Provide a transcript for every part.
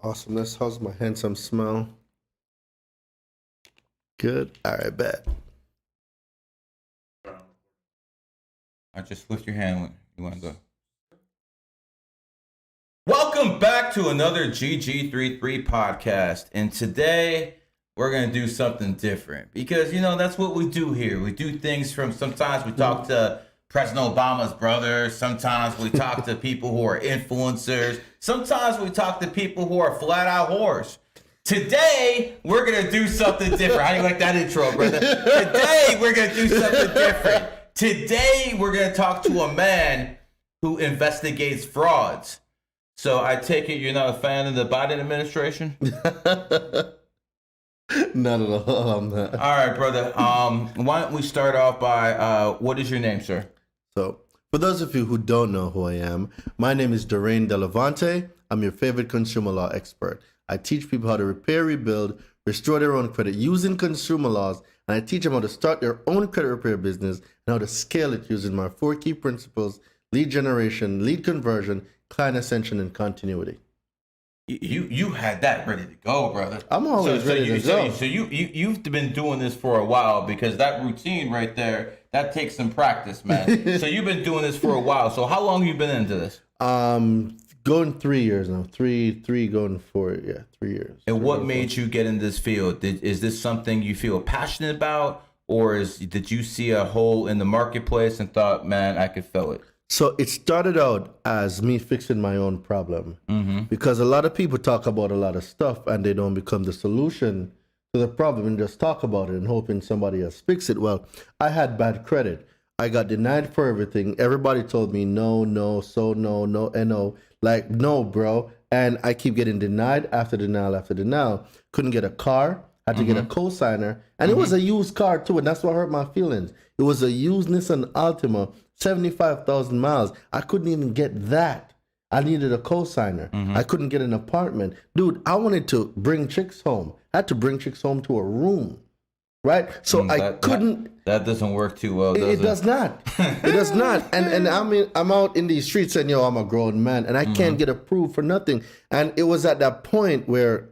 Awesomeness. How's my handsome smell? Good. All right, bet. I just lift your hand when you want to go. Welcome back to another GG33 podcast. And today we're going to do something different because, that's what we do here. We do things sometimes we talk to President Obama's brother. Sometimes we talk to people who are influencers. Sometimes we talk to people who are flat out whores. Today, we're going to do something different. How do you like that intro, brother? Today, we're going to do something different. Today, we're going to talk to a man who investigates frauds. So I take it you're not a fan of the Biden administration? Not at all. I'm not. All right, brother. Why don't we start off by, what is your name, sir? So, for those of you who don't know who I am, my name is Daraine Delevante. I'm your favorite consumer law expert. I teach people how to repair, rebuild, restore their own credit using consumer laws, and I teach them how to start their own credit repair business and how to scale it using my 4 key principles: lead generation, lead conversion, client ascension, and continuity. You had that ready to go, brother. I'm always ready to go. So you've been doing this for a while, because that routine right there, that takes some practice, man. So you've been doing this for a while. So how long have you been into this? Going 3 years now. Three going 4. Yeah, 3 years. And what made you get in this field? Is this something you feel passionate about, or did you see a hole in the marketplace and thought, man, I could fill it? So it started out as me fixing my own problem, because a lot of people talk about a lot of stuff and they don't become the solution to the problem and just talk about it and hoping somebody else fix it. Well, I had bad credit. I got denied for everything. Everybody told me no, and no. Like, no, bro. And I keep getting denied after denial after denial. Couldn't get a car. Had to get a co-signer. And it was a used car too, and that's what hurt my feelings. It was a used Nissan Altima, 75,000 miles. I couldn't even get that. I needed a co-signer. I couldn't get an apartment. Dude, I wanted to bring chicks home. I had to bring chicks home to a room, right? So I couldn't. That doesn't work too well, does it? It does not. It does not. And I mean, I'm out in these streets and, I'm a grown man and I can't get approved for nothing. And it was at that point where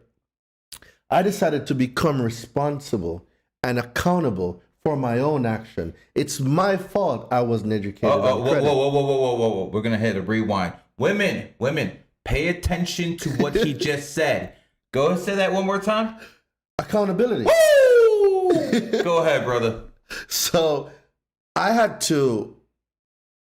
I decided to become responsible and accountable for my own action. It's my fault I wasn't educated on credit. Whoa. We're going to hit a rewind. Women, pay attention to what he just said. Go and say that one more time. Accountability. Woo! Go ahead, brother. So I had to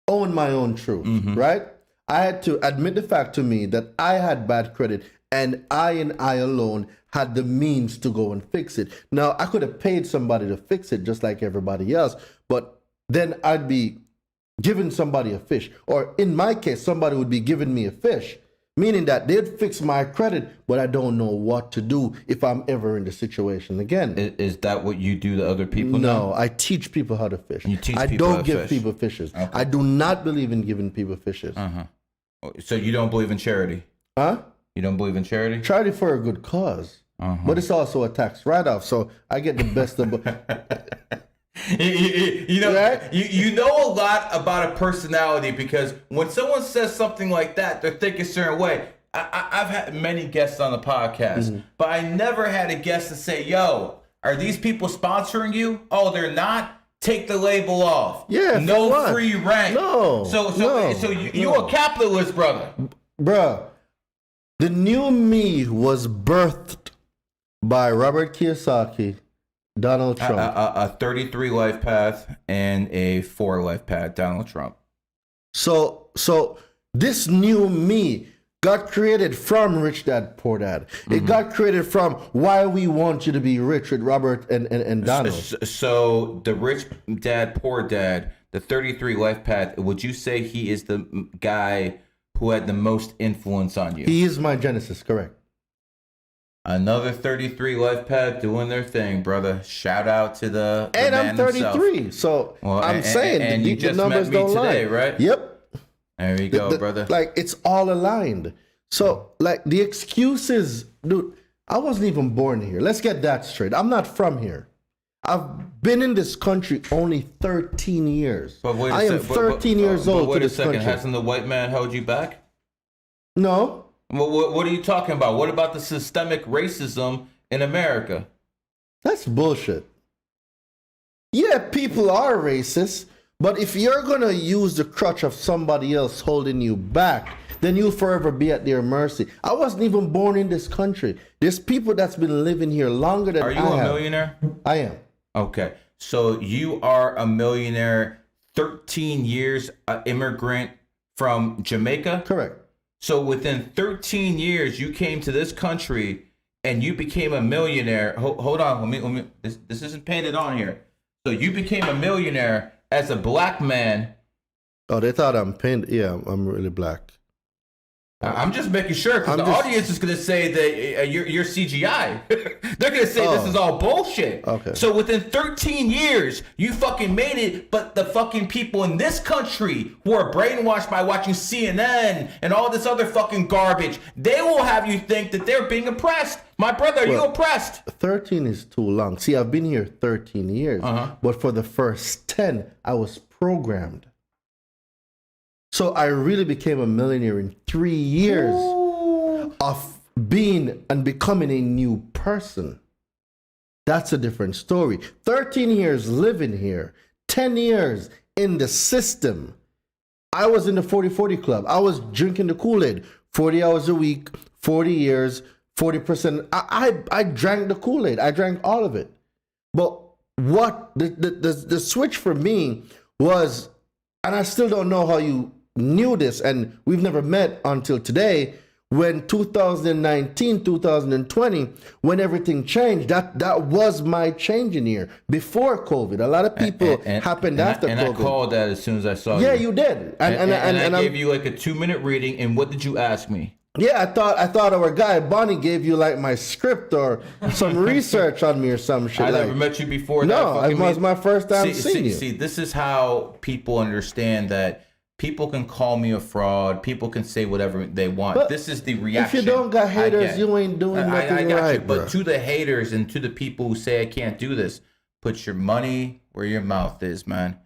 own my own truth, right? I had to admit the fact to me that I had bad credit and I alone had the means to go and fix it. Now, I could have paid somebody to fix it just like everybody else, but then I'd be giving somebody a fish. Or in my case, somebody would be giving me a fish, meaning that they'd fix my credit, but I don't know what to do if I'm ever in the situation again. Is that what you do to other people now? No, I teach people how to fish. You teach I people don't how to give fish. people fishes. Okay. I do not believe in giving people fishes. So you don't believe in charity? Huh? You don't believe in charity? Charity for a good cause. But it's also a tax write-off, so I get the best of both. You know a lot about a personality, because when someone says something like that, they're thinking a certain way. I've had many guests on the podcast, but I never had a guest to say, yo, are these people sponsoring you? Oh, they're not? Take the label off. Yeah. No free rent. No. So you're a capitalist, brother. Bruh, the new me was birthed by Robert Kiyosaki, Donald Trump. A 33 life path and a 4 life path, Donald Trump. So this new me got created from Rich Dad, Poor Dad. It got created from Why We Want You to Be Rich with Robert and Donald. So the Rich Dad, Poor Dad, the 33 life path, would you say he is the guy who had the most influence on you? He is my genesis, correct. Another 33 life path doing their thing, brother. Shout out to the and man I'm 33, himself. so I'm saying and you the just numbers met me don't today, lie. right? Yep. There you go, brother. Like, it's all aligned. So, like, the excuses, dude, I wasn't even born here. Let's get that straight. I'm not from here. I've been in this country only 13 years. But wait a I am 13 years old. But wait to a this second. country. Hasn't the white man held you back? No. What are you talking about? What about the systemic racism in America? That's bullshit. Yeah, people are racist, but if you're going to use the crutch of somebody else holding you back, then you'll forever be at their mercy. I wasn't even born in this country. There's people that's been living here longer than I have. Are you a millionaire? I am. Okay. So you are a millionaire, 13 years immigrant from Jamaica? Correct. So within 13 years, you came to this country and you became a millionaire. Hold on. Let me this isn't painted on here. So you became a millionaire as a black man. Oh, they thought I'm painted. Yeah, I'm really black. I'm just making sure because the audience is going to say that you're CGI. They're going to say this is all bullshit. Okay. So within 13 years, you fucking made it, but the fucking people in this country who are brainwashed by watching CNN and all this other fucking garbage, they will have you think that they're being oppressed. My brother, are you oppressed? 13 is too long. See, I've been here 13 years, but for the first 10, I was programmed. So I really became a millionaire in 3 years of being and becoming a new person. That's a different story. 13 years living here, 10 years in the system. I was in the 40-40 club. I was drinking the Kool-Aid 40 hours a week, 40 years, 40%. I drank the Kool-Aid. I drank all of it. But what the switch for me was, and I still don't know how you knew this, and we've never met until today, when 2019, 2020, when everything changed, that was my changing year before COVID. A lot of people happened after COVID. And I called that as soon as I saw you. Yeah, you did. And I gave you like a 2-minute reading, and what did you ask me? Yeah, I thought our guy Bonnie gave you like my script or some research on me or some shit. I never met you before. No, it was my first time seeing you. See, this is how people understand that people can call me a fraud. People can say whatever they want. But this is the reaction. If you don't got haters, you ain't doing nothing right, you. But to the haters and to the people who say I can't do this, put your money where your mouth is, man.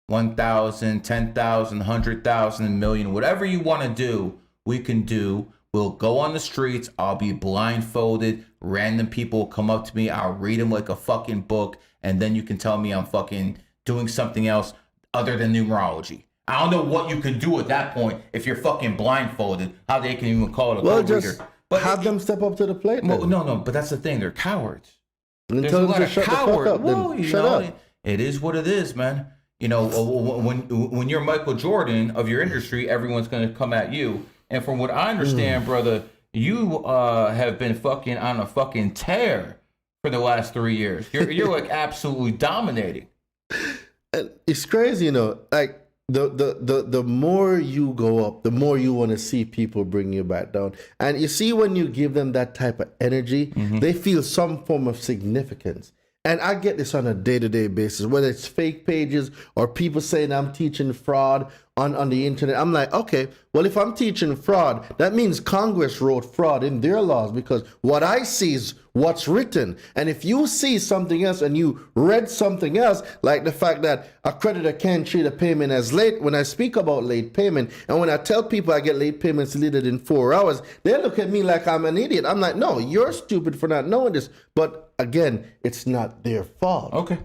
1,000, 10,000, 100,000, a million, whatever you want to do, we can do. We'll go on the streets. I'll be blindfolded. Random people will come up to me. I'll read them like a fucking book. And then you can tell me I'm fucking doing something else other than numerology. I don't know what you can do at that point if you're fucking blindfolded. How they can even call it a code reader. But have them step up to the plate. No, but that's the thing. They're cowards. There's a lot of cowards. Well, shut up. It is what it is, man. You know, when you're Michael Jordan of your industry, everyone's going to come at you. And from what I understand, brother, you have been fucking on a fucking tear for the last 3 years. You're like absolutely dominating. And it's crazy, you know, like the more you go up, the more you want to see people bring you back down. And you see, when you give them that type of energy, they feel some form of significance. And I get this on a day-to-day basis, whether it's fake pages or people saying I'm teaching fraud on the internet. I'm like, okay, well, if I'm teaching fraud, that means Congress wrote fraud in their laws, because what I see is what's written. And if you see something else and you read something else, like the fact that a creditor can't treat a payment as late, when I speak about late payment, and when I tell people I get late payments deleted in 4 hours, they look at me like I'm an idiot. I'm like, no, you're stupid for not knowing this. But again, it's not their fault. Okay.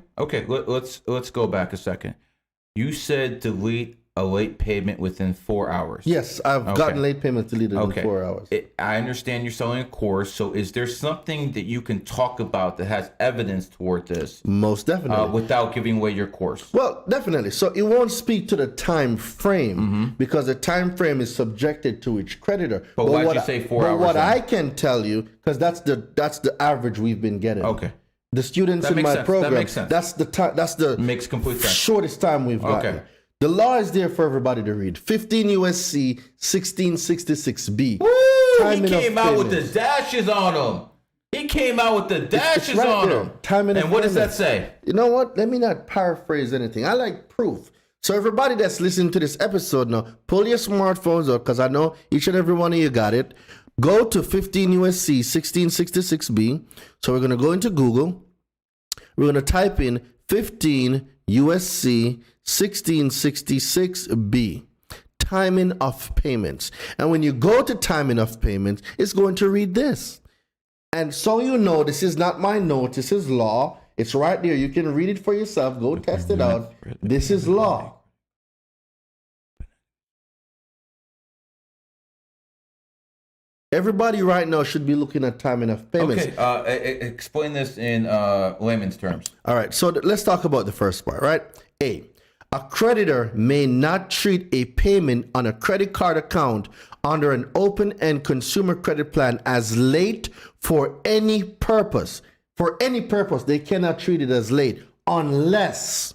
Let's go back a second. You said delete a late payment within 4 hours. Yes, I've gotten late payments deleted in 4 hours. I understand you're selling a course, so is there something that you can talk about that has evidence toward this? Most definitely. Without giving away your course? Well, definitely. So it won't speak to the time frame, because the time frame is subjected to each creditor. But why did you say 4 hours? But what I can tell you, because that's the average we've been getting. Okay. The students in my program. That makes sense. That's the time. That's the makes complete sense. Shortest time we've gotten. Okay. The law is there for everybody to read. 15 USC 1666B. Woo! He came out with the dashes on him. He came out with the dashes right on him. And what does that say? You know what? Let me not paraphrase anything. I like proof. So everybody that's listening to this episode now, pull your smartphones up, because I know each and every one of you got it. Go to 15 USC 1666B. So we're going to go into Google. We're going to type in 15 USC 1666B. timing of payments. And when you go to timing of payments, it's going to read this. And so you know, this is not my note. This is law. It's right there. You can read it for yourself. Go test it out. This is law. Everybody right now should be looking at timing of payments. Okay, explain this in layman's terms. All right, so let's talk about the first part, right? A creditor may not treat a payment on a credit card account under an open-end consumer credit plan as late for any purpose. For any purpose, they cannot treat it as late unless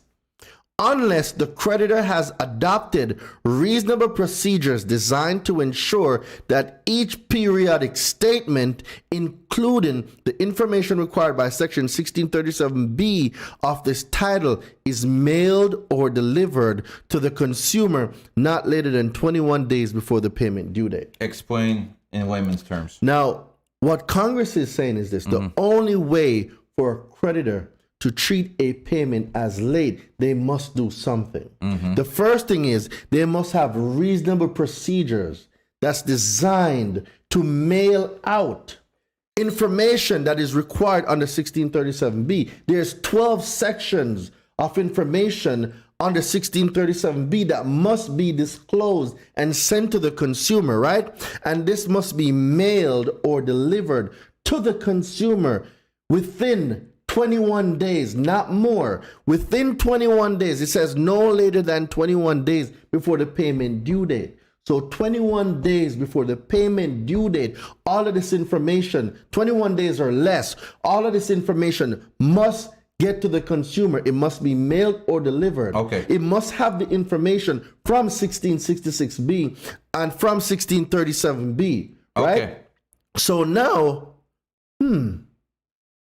the creditor has adopted reasonable procedures designed to ensure that each periodic statement, including the information required by Section 1637B of this title, is mailed or delivered to the consumer not later than 21 days before the payment due date. Explain in layman's terms. Now, what Congress is saying is this: the only way for a creditor to treat a payment as late, they must do something. The first thing is they must have reasonable procedures that's designed to mail out information that is required under 1637B. There's 12 sections of information under 1637B that must be disclosed and sent to the consumer, right? And this must be mailed or delivered to the consumer within 21 days, not more. Within 21 days, it says no later than 21 days before the payment due date. So 21 days before the payment due date, all of this information, 21 days or less, all of this information must get to the consumer. It must be mailed or delivered. Okay. It must have the information from 1666B and from 1637B, right? Okay. So now,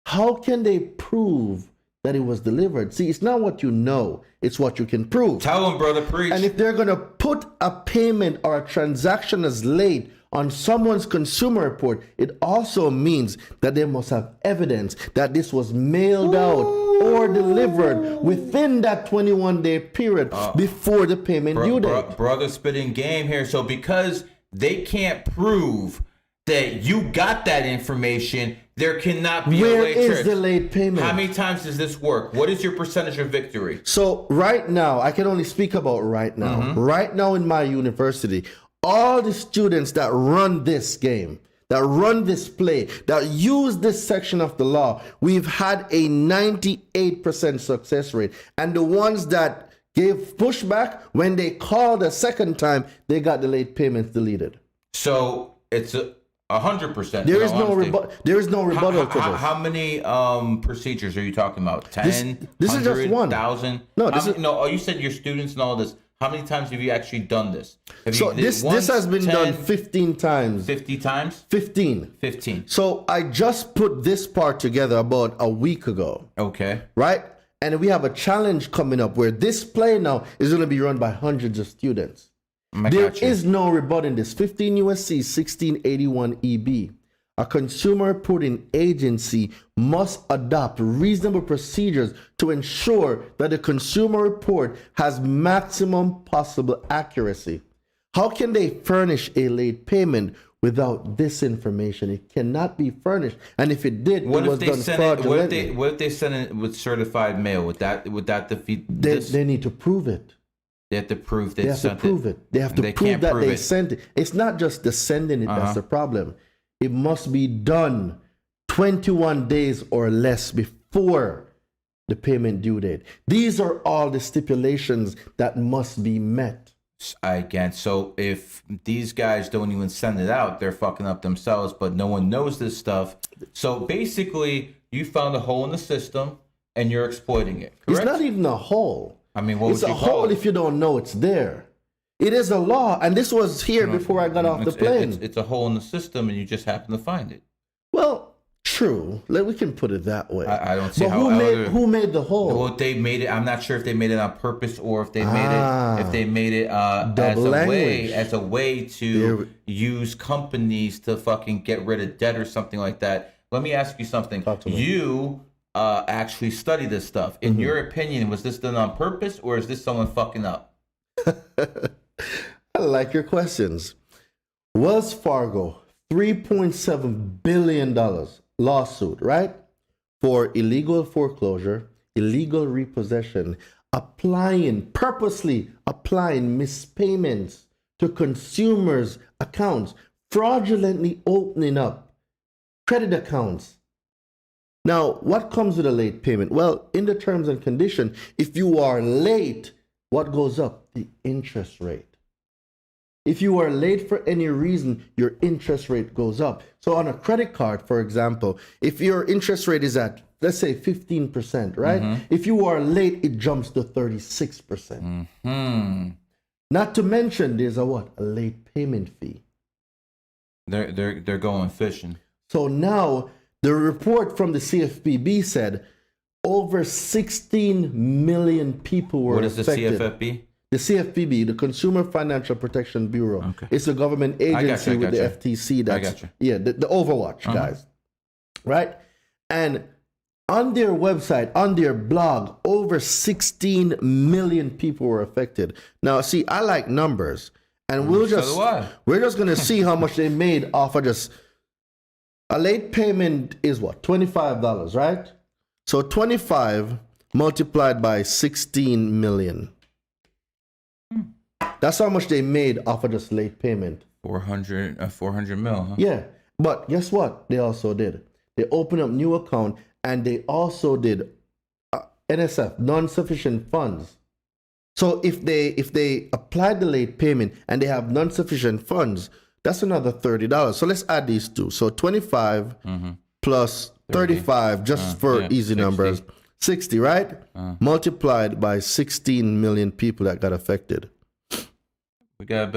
how can they prove that it was delivered? See, it's not what you know, it's what you can prove. Tell them, brother, preach. And if they're going to put a payment or a transaction as late on someone's consumer report, it also means that they must have evidence that this was mailed out or delivered within that 21-day period before the payment due date. Brother spitting game here. So because they can't prove that you got that information, there cannot be Where a late is the late payment? How many times does this work? What is your percentage of victory? So right now, I can only speak about right now. Right now in my university, all the students that run this game, that run this play, that use this section of the law, we've had a 98% success rate. And the ones that gave pushback, when they called a second time, they got the late payments deleted. So it's 100%. There is no rebuttal to this. How many procedures are you talking about? 10? This is just one. 1,000? No, you said your students and all this. How many times have you actually done this? This has been done 15 times. 50 times? 15. So I just put this part together about a week ago. Okay. Right? And we have a challenge coming up where this play now is going to be run by hundreds of students. There is no rebutting this. 15 USC 1681 EB. A consumer reporting agency must adopt reasonable procedures to ensure that the consumer report has maximum possible accuracy. How can they furnish a late payment without this information? It cannot be furnished. And if it did, it was done fraudulently. What if they send it with certified mail? Would that defeat this? They need to prove it. They have to prove they sent it. They have to prove that they sent it. It's not just the sending it that's the problem. It must be done 21 days or less before the payment due date. These are all the stipulations that must be met. Again, so if these guys don't even send it out, they're fucking up themselves, but no one knows this stuff. So basically, you found a hole in the system and you're exploiting it. Correct? It's not even a hole. I mean, what would you call it? It's a hole if you don't know it's there. It is a law, and this was here before I got off the plane. It's a hole in the system, and you just happen to find it. Well, true. We can put it that way. I don't see but how. Who made the hole? Well, they made it. I'm not sure if they made it on purpose or if they made it as a way to use companies to fucking get rid of debt or something like that. Let me ask you something. You actually study this stuff. In your opinion, was this done on purpose or is this someone fucking up? I I like your questions. Wells Fargo, $3.7 billion lawsuit, right? For illegal foreclosure, illegal repossession, purposely applying mispayments to consumers' accounts, fraudulently opening up credit accounts. Now, what comes with a late payment? Well, in the terms and condition, if you are late, what goes up? The interest rate. If you are late for any reason, your interest rate goes up. So on a credit card, for example, if your interest rate is at, let's say 15%, right? If you are late, it jumps to 36%. Not to mention there's a what? A late payment fee. They're going fishing. So now the report from the CFPB said over 16 million people were affected. What is the CFPB? The CFPB, the Consumer Financial Protection Bureau. Okay. It's a government agency with the FTC. That's the Overwatch guys, right? And on their website, on their blog, over 16 million people were affected. Now, see, I like numbers, and we're just gonna see how much they made off of just a late payment is what, $25, right? So 25 multiplied by 16 million. That's how much they made off of just late payment. 400 mil, huh? Yeah, but guess what? They also did. They opened up new account, and they also did NSF, non-sufficient funds. So if they applied the late payment and they have non-sufficient funds, that's another $30. So let's add these two. So 25 plus 35, just for easy 60. Numbers, 60, right? Multiplied by 16 million people that got affected. We got a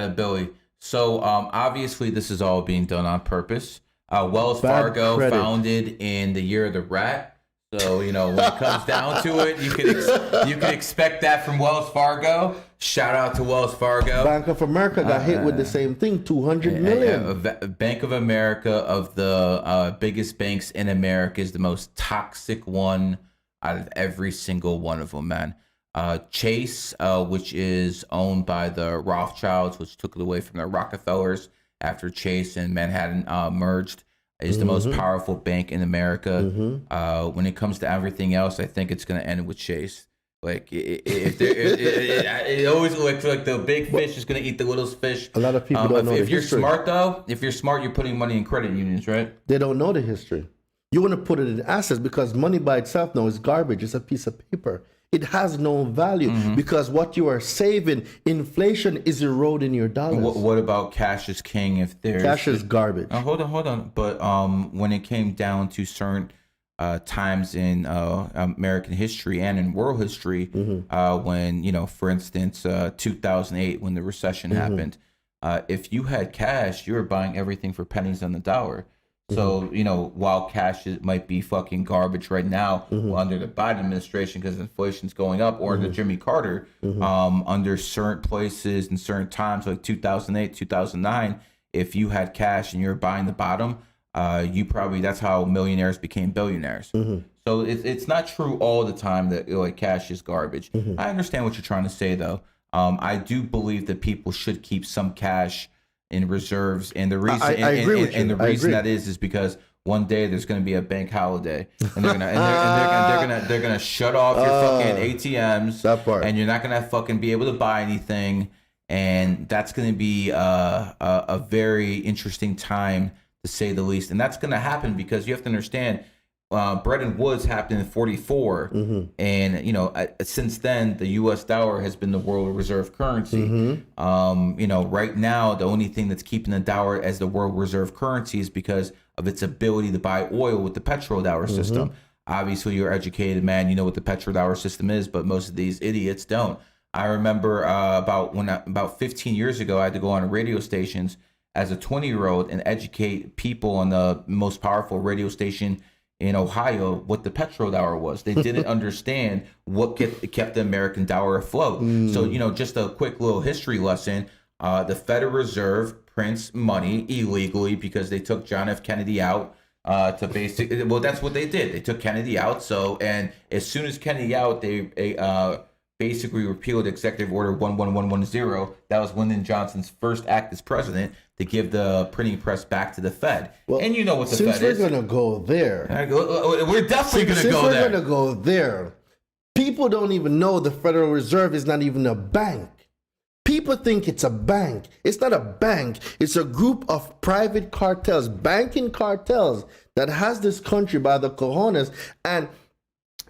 Billy. So obviously this is all being done on purpose. Wells Fargo founded in the year of the rat. So, when it comes down to it, you can expect that from Wells Fargo. Shout out to Wells Fargo. Bank of America got hit with the same thing, 200 million. Bank of America, of the biggest banks in America, is the most toxic one out of every single one of them, man. Chase, which is owned by the Rothschilds, which took it away from the Rockefellers after Chase and Manhattan merged, is the most powerful bank in America. When it comes to everything else, I think it's going to end with Chase. Like it always looks like the big fish is going to eat the little fish. A lot of people don't know the history. If you're smart, though, you're putting money in credit unions, right? They don't know the history. You want to put it in assets because money by itself now is garbage. It's a piece of paper. It has no value because what you are saving, inflation is eroding your dollars. What about cash is king? If there's cash is garbage. Hold on. But when it came down to certain times in American history and in world history, when for instance, 2008 when the recession happened, if you had cash, you were buying everything for pennies on the dollar. So, while cash might be fucking garbage right now under the Biden administration because inflation's going up, or under Jimmy Carter, under certain places and certain times like 2008, 2009, if you had cash and you were buying the bottom, that's how millionaires became billionaires. So it's not true all the time that cash is garbage. I understand what you're trying to say, though. I do believe that people should keep some cash in reserves, and the reason I agree with you. And the reason that is because one day there's going to be a bank holiday, and they're gonna shut off your fucking ATMs. That part. And you're not gonna fucking be able to buy anything, and that's going to be a very interesting time to say the least. And that's going to happen because you have to understand. Bretton Woods happened in 44, and since then the U.S. dollar has been the world reserve currency. Right now the only thing that's keeping the dollar as the world reserve currency is because of its ability to buy oil with the petrodollar system. Obviously, you're educated, man. You know what the petrodollar system is, but most of these idiots don't. I remember about 15 years ago, I had to go on radio stations as a 20-year-old and educate people on the most powerful radio station in Ohio what the petrodollar was. They didn't understand what kept the American dollar afloat. So, just a quick little history lesson. The Federal Reserve prints money illegally because they took John F. Kennedy out that's what they did. They took Kennedy out. And as soon as Kennedy out, they basically repealed Executive Order 11110. That was Lyndon Johnson's first act as president to give the printing press back to the Fed. Well, and you know what the Fed is. Since we're going to go there. We're definitely going to go there. Since we're going to go there, people don't even know the Federal Reserve is not even a bank. People think it's a bank. It's not a bank. It's a group of private cartels, banking cartels that has this country by the cojones. And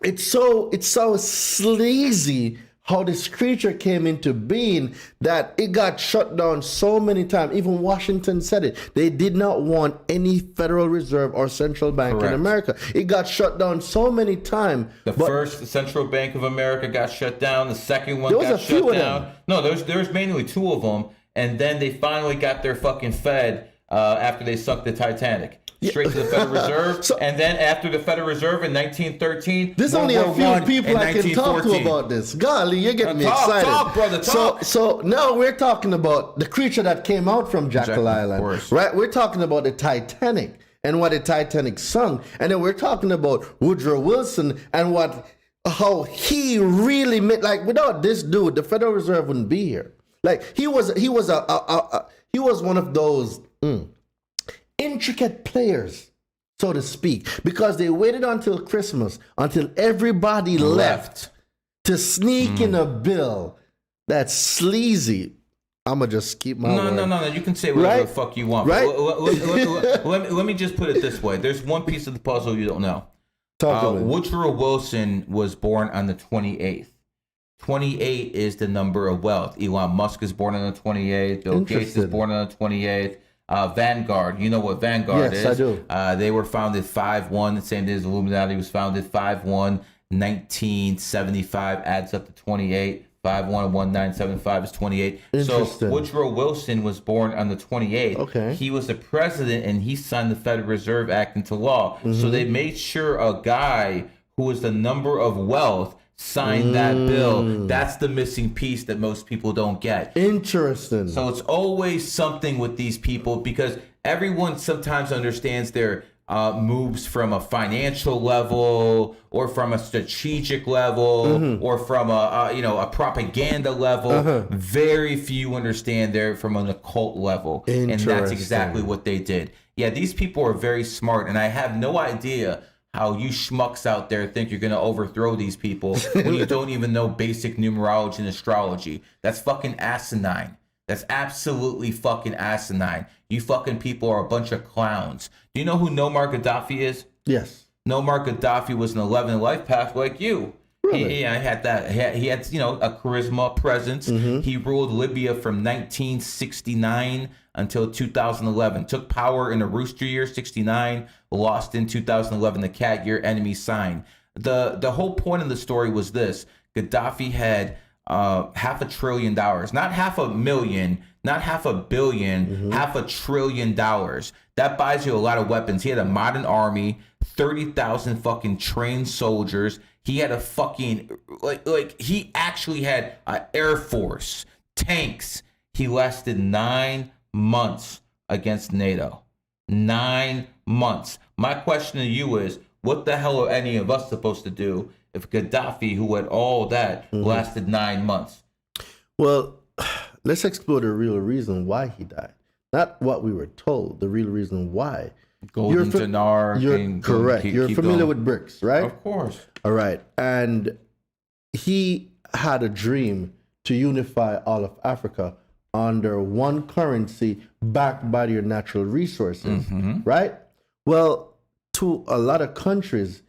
it's so sleazy how this creature came into being that it got shut down so many times. Even Washington said it. They did not want any Federal Reserve or central bank in America. It got shut down so many times. The first Central Bank of America got shut down. The second one got shut down. No, there's mainly two of them. And then they finally got their fucking Fed after they sunk the Titanic. Straight to the Federal Reserve, and then after the Federal Reserve in 1913, there's only a few people I can talk to about this. Golly, you're getting me excited. Talk, brother, talk. So now we're talking about the creature that came out from Jekyll Island, right? We're talking about the Titanic and what the Titanic sunk, and then we're talking about Woodrow Wilson and how he really made. Like without this dude, the Federal Reserve wouldn't be here. Like he was one of those. Intricate players, so to speak, because they waited until Christmas, until everybody left to sneak in a bill that's sleazy. I'm going to just keep my word. No. You can say whatever the fuck you want. Right? Let me just put it this way. There's one piece of the puzzle you don't know. Woodrow Wilson was born on the 28th. 28 is the number of wealth. Elon Musk is born on the 28th. Bill Gates is born on the 28th. Vanguard, you know what Vanguard is? Yes, I do. They were founded 5-1, the same day as Illuminati was founded 5-1, 1975 adds up to 28. 5-1-1975 is 28. So Woodrow Wilson was born on the 28th. Okay. He was the president and he signed the Federal Reserve Act into law. So they made sure a guy who was the number of wealth signed that bill. That's the missing piece that most people don't get. Interesting. So it's always something with these people because everyone sometimes understands their moves from a financial level or from a strategic level or from a propaganda level. Very few understand they're from an occult level. And that's exactly what they did. Yeah, these people are very smart, and I have no idea how you schmucks out there think you're going to overthrow these people when you don't even know basic numerology and astrology. That's fucking asinine. That's absolutely fucking asinine. You fucking people are a bunch of clowns. Do you know who Muammar Gaddafi is? Yes. Muammar Gaddafi was an 11 life path like you. Really? I had that. He had a charisma, presence. He ruled Libya from 1969 until 2011. Took power in the rooster year, 69. Lost in 2011, the cat year, enemy sign. The whole point of the story was this. Gaddafi had $500 billion, not $500,000, not $500 million, $500 billion. That buys you a lot of weapons. He had a modern army, 30,000 fucking trained soldiers. He had a fucking he actually had an air force, tanks. He lasted 9 months against NATO. 9 months. My question to you is, what the hell are any of us supposed to do if Gaddafi, who had all that, lasted 9 months? Well, let's explore the real reason why he died. Not what we were told, the real reason why. Golden dinar. You're correct. You're familiar with BRICS, right? Of course. All right. And he had a dream to unify all of Africa under one currency backed by your natural resources, right? Well, to a lot of countries,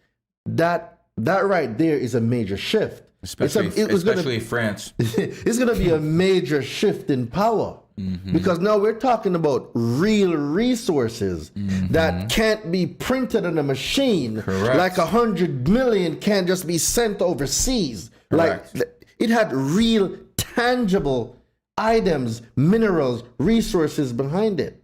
that right there is a major shift. Especially France. It's going to be a major shift in power. Because now we're talking about real resources that can't be printed on a machine. Correct. Like 100 million can't just be sent overseas. Correct. Like it had real tangible items, minerals, resources behind it.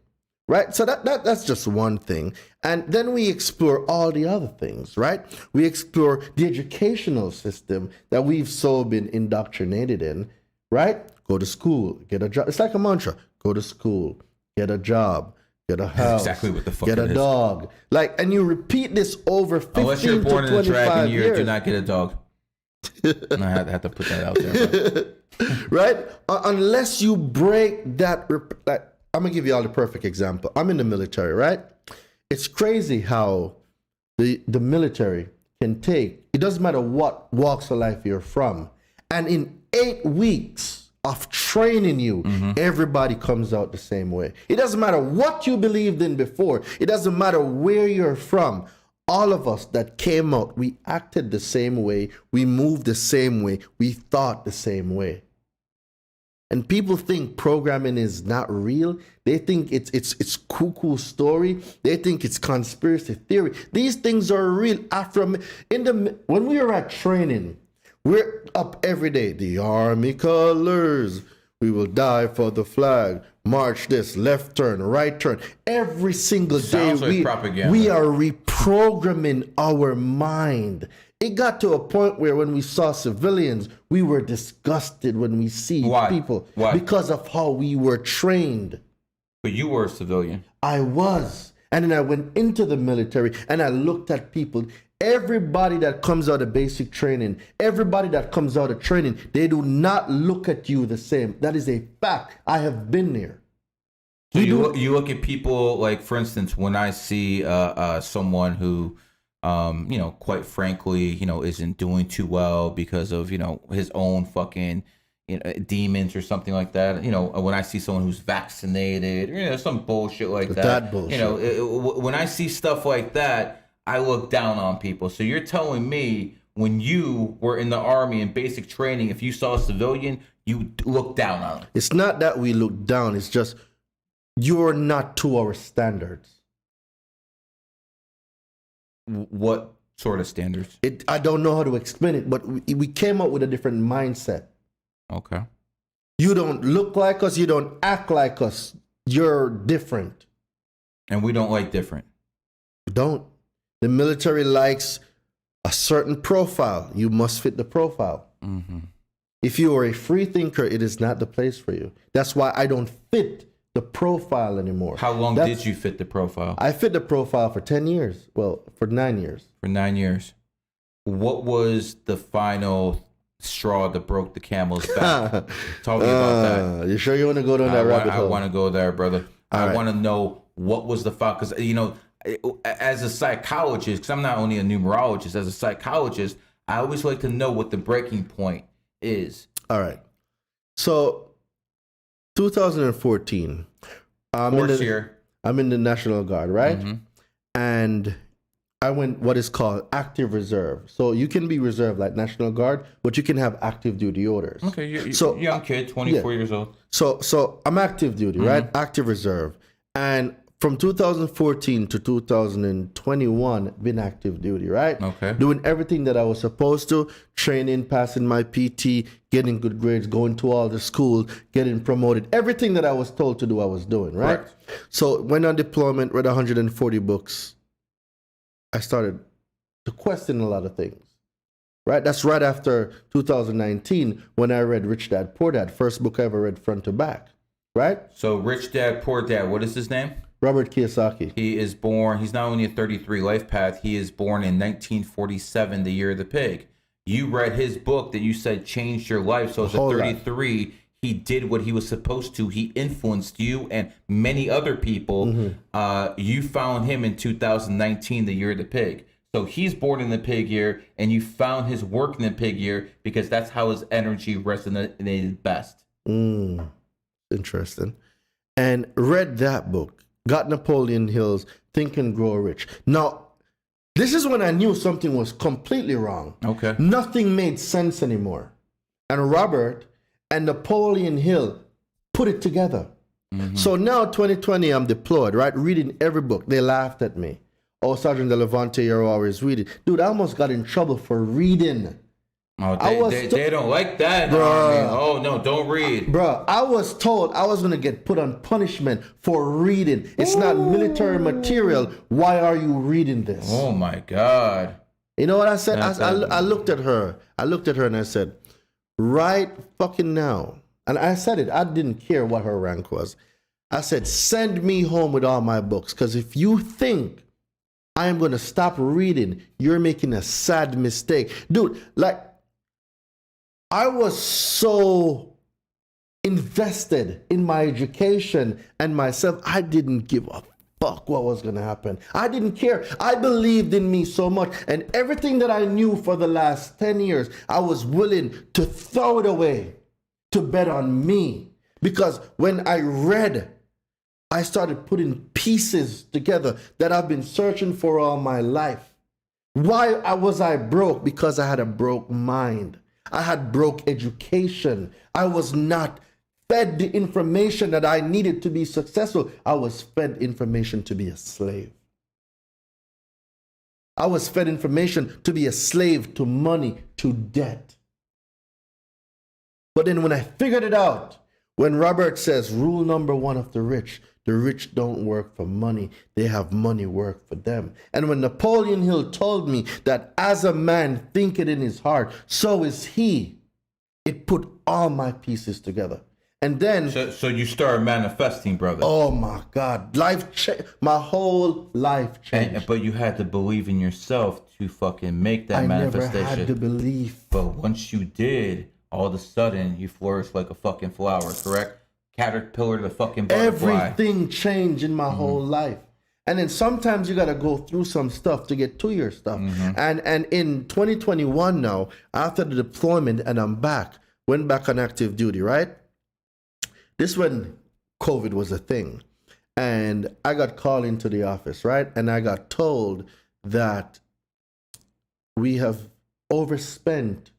Right? So that's just one thing. And then we explore all the other things, right? We explore the educational system that we've so been indoctrinated in, right? Go to school, get a job. It's like a mantra. Go to school, get a job, get a house, exactly what the fuck get a dog. Like, and you repeat this over 15 Unless you're born to in a 25 dragon year, years. do not get a dog. I had to put that out there. Right? Unless you break that, like, I'm gonna give you all the perfect example. I'm in the military, right? It's crazy how the military can take, it doesn't matter what walks of life you're from, and in 8 weeks of training you, everybody comes out the same way. It doesn't matter what you believed in before. It doesn't matter where you're from. All of us that came out, we acted the same way, we moved the same way, we thought the same way. And people think programming is not real. They think it's cuckoo story. They think it's conspiracy theory. These things are real. When we were at training, we're up every day. The Army colors. We will die for the flag. March this, left turn, right turn. Every single Sounds day like propaganda. we are reprogramming our mind. It got to a point where when we saw civilians, we were disgusted when we see people. Why? Because of how we were trained. But you were a civilian. I was. And then I went into the military and I looked at people. Everybody that comes out of basic training, everybody that comes out of training, they do not look at you the same. That is a fact. I have been there. So you look at people, like, for instance, when I see someone who, quite frankly, isn't doing too well because of, his own fucking demons or something like that. When I see someone who's vaccinated, some bullshit like that. That bullshit. When I see stuff like that, I look down on people. So you're telling me when you were in the Army in basic training, if you saw a civilian, you look down on them? It's not that we look down. It's just you're not to our standards. What sort of standards? I don't know how to explain it, but we came up with a different mindset. Okay. You don't look like us. You don't act like us. You're different. And we don't like different. Don't. The military likes a certain profile. You must fit the profile. Mm-hmm. If you are a free thinker, it is not the place for you. That's why I don't fit the profile anymore. How long did you fit the profile? I fit the profile for 10 years. Well, for 9 years. For 9 years. What was the final straw that broke the camel's back? Talk to me about that. You sure you want to go down that rabbit hole? I want to go there, brother. All I want to know what was the final, because, as a psychologist, because I'm not only a numerologist, as a psychologist, I always like to know what the breaking point is. All right. So, 2014. I'm in the National Guard, right? Mm-hmm. And I went what is called active reserve. So you can be reserve like National Guard, but you can have active duty orders. Okay, you're young kid, 24 years old. So I'm active duty, right? Active reserve. And from 2014 to 2021, been active duty, right? Okay. Doing everything that I was supposed to, training, passing my PT, getting good grades, going to all the schools, getting promoted. Everything that I was told to do, I was doing, right? Correct. So went on deployment, read 140 books. I started to question a lot of things, right? That's right after 2019 when I read Rich Dad, Poor Dad, first book I ever read front to back, right? So Rich Dad, Poor Dad, what is his name? Robert Kiyosaki. He's not only a 33 life path, he is born in 1947, the year of the pig. You read his book that you said changed your life. So as a 33, he did what he was supposed to. He influenced you and many other people. Mm-hmm. You found him in 2019, the year of the pig. So he's born in the pig year, and you found his work in the pig year because that's how his energy resonated best. Interesting. And read that book. Got Napoleon Hill's Think and Grow Rich. Now, this is when I knew something was completely wrong. Okay. Nothing made sense anymore. And Robert and Napoleon Hill put it together. Mm-hmm. So now, 2020, I'm deployed, right? Reading every book. They laughed at me. Oh, Sergeant Delevante, you're always reading. Dude, I almost got in trouble for reading. Oh, they don't like that. Oh, no, don't read. Bro, I was told I was going to get put on punishment for reading. It's not military material. Why are you reading this? Oh, my God. You know what I said? I looked at her. I looked at her and I said, right fucking now. And I said it. I didn't care what her rank was. I said, send me home with all my books. Because if you think I am going to stop reading, you're making a sad mistake. Dude, like, I was so invested in my education and myself. I didn't give a fuck what was going to happen. I didn't care. I believed in me so much. And everything that I knew for the last 10 years, I was willing to throw it away to bet on me. Because when I read, I started putting pieces together that I've been searching for all my life. Why was I broke? Because I had a broke mind. I had broke education. I was not fed the information that I needed to be successful. I was fed information to be a slave. I was fed information to be a slave to money, to debt. But then when I figured it out, when Robert says rule number one of the rich don't work for money, they have money work for them. And when Napoleon Hill told me that as a man thinketh in his heart, so is he, it put all my pieces together. And then, so you started manifesting, brother. oh my God, my whole life changed. But you had to believe in yourself to fucking make that manifestation. I never had the belief. But once you did, all of a sudden you flourished like a fucking flower, correct? Caterpillar to fucking butterfly. Everything changed in my whole life. And then sometimes you got to go through some stuff to get to your stuff. And in 2021 now, after the deployment, and I'm back, went back on active duty, right? This when COVID was a thing. And I got called into the office, right? And I got told that we have overspent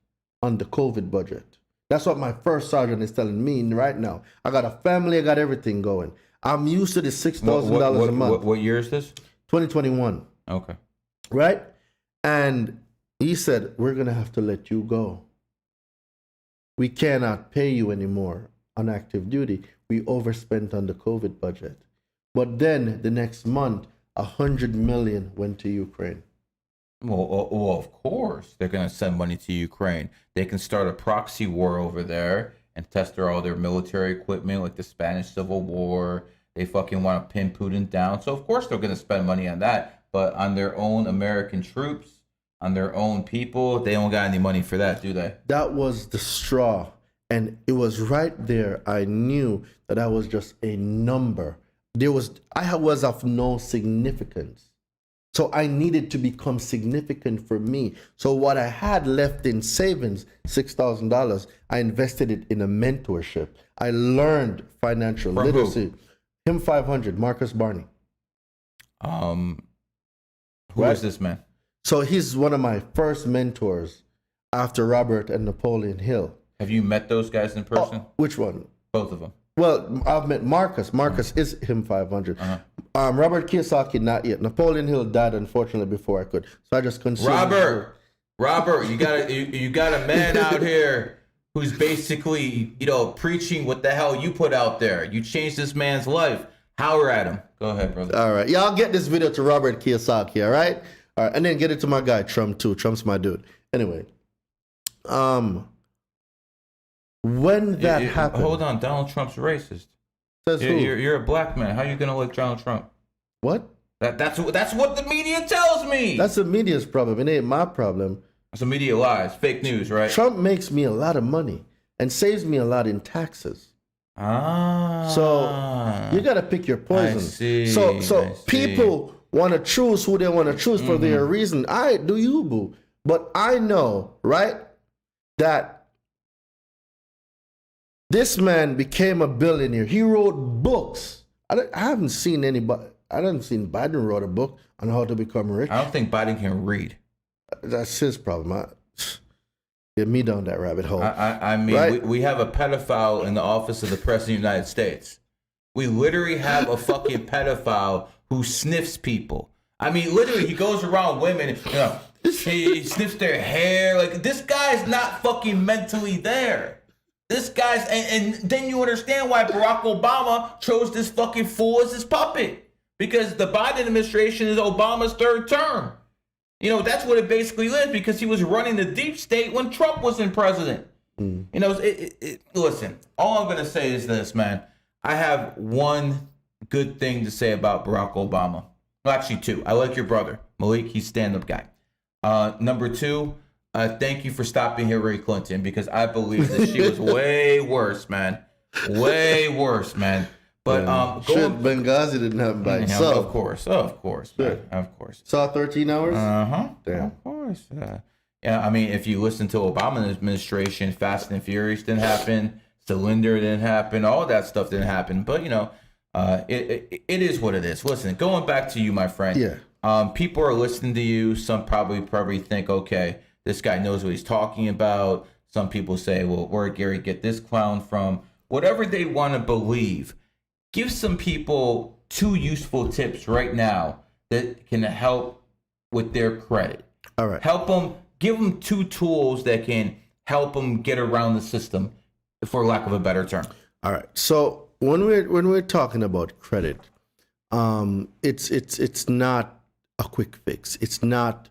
on the COVID budget. That's what my first sergeant is telling me right now. I got a family, I got everything going. I'm used to the $6,000 a month. What year is this? 2021. Okay. Right? And he said, we're going to have to let you go. We cannot pay you anymore on active duty. We overspent on the COVID budget. But then the next month, $100 million went to Ukraine. Well, of course, they're going to send money to Ukraine. They can start a proxy war over there and test all their military equipment, like the Spanish Civil War. They fucking want to pin Putin down. So, of course, they're going to spend money on that. But on their own American troops, on their own people, they don't got any money for that, do they? That was the straw. And it was right there. I knew that I was just a number. I was of no significance. So I needed to become significant for me. So what I had left in savings, $6,000, I invested it in a mentorship. I learned financial literacy. Him 500, Marcus Barney. Who is this man? So he's one of my first mentors after Robert and Napoleon Hill. Have you met those guys in person? Oh, which one? Both of them. Well, I've met Marcus. Marcus is him 500. Robert Kiyosaki, not yet. Napoleon Hill died, unfortunately, before I could. So I just consumed. Robert, you got a man out here who's basically, preaching what the hell you put out there. You changed this man's life. Holler at him. Go ahead, brother. All right. Y'all get this video to Robert Kiyosaki, all right? All right. And then get it to my guy, Trump, too. Trump's my dude. Anyway. When that happened. Hold on. Donald Trump's racist. Says who? You're a black man. How are you going to like Donald Trump? What? That's what the media tells me. That's the media's problem. It ain't my problem. That's the media lies. Fake news, right? Trump makes me a lot of money and saves me a lot in taxes. So you got to pick your poison. I see. So people want to choose who they want to choose for their reason. I do you, boo. But I know, right, that this man became a billionaire. He wrote books. I haven't seen anybody. I haven't seen Biden wrote a book on how to become rich. I don't think Biden can read. That's his problem. Get me down that rabbit hole. I mean, right? we have a pedophile in the office of the President of the United States. We literally have a fucking pedophile who sniffs people. I mean, literally, he goes around women, he sniffs their hair. Like, this guy's not fucking mentally there. This guy's, and then you understand why Barack Obama chose this fucking fool as his puppet. Because the Biden administration is Obama's third term. That's what it basically is, because he was running the deep state when Trump was in president. Listen, all I'm going to say is this, man. I have one good thing to say about Barack Obama. Well, actually two. I like your brother, Malik. He's a stand-up guy. Number two, thank you for stopping Hillary Clinton, because I believe that she was way worse, man. Way worse, man. But Benghazi didn't happen by itself. Of course, man. Of course. Saw 13 hours? Damn. Of course. Yeah, I mean, if you listen to Obama administration, Fast and Furious didn't happen, Cylinder didn't happen, all that stuff didn't happen. But it is what it is. Listen, going back to you, my friend. Yeah. People are listening to you. Some probably think, okay, this guy knows what he's talking about. Some people say, well, where'd Gary get this clown from? Whatever they want to believe. Give some people 2 useful tips right now that can help with their credit. All right. Help them. Give them 2 tools that can help them get around the system, for lack of a better term. All right. So when we're talking about credit, it's not a quick fix. It's not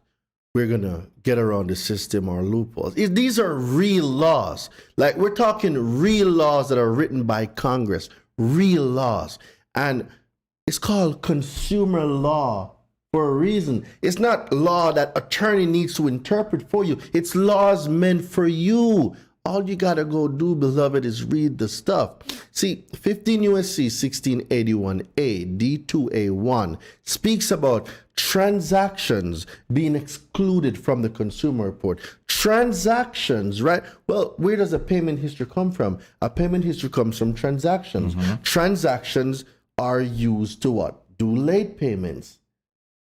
we're gonna get around the system or loopholes. These are real laws. Like, we're talking real laws that are written by Congress, real laws, and it's called consumer law for a reason. It's not law that attorney needs to interpret for you. It's laws meant for you. All you gotta go do, beloved, is read the stuff. See, 15 USC 1681A D2A1 speaks about transactions being excluded from the consumer report. Transactions, right? Well, where does a payment history come from? A payment history comes from transactions. Transactions are used to what? Do late payments.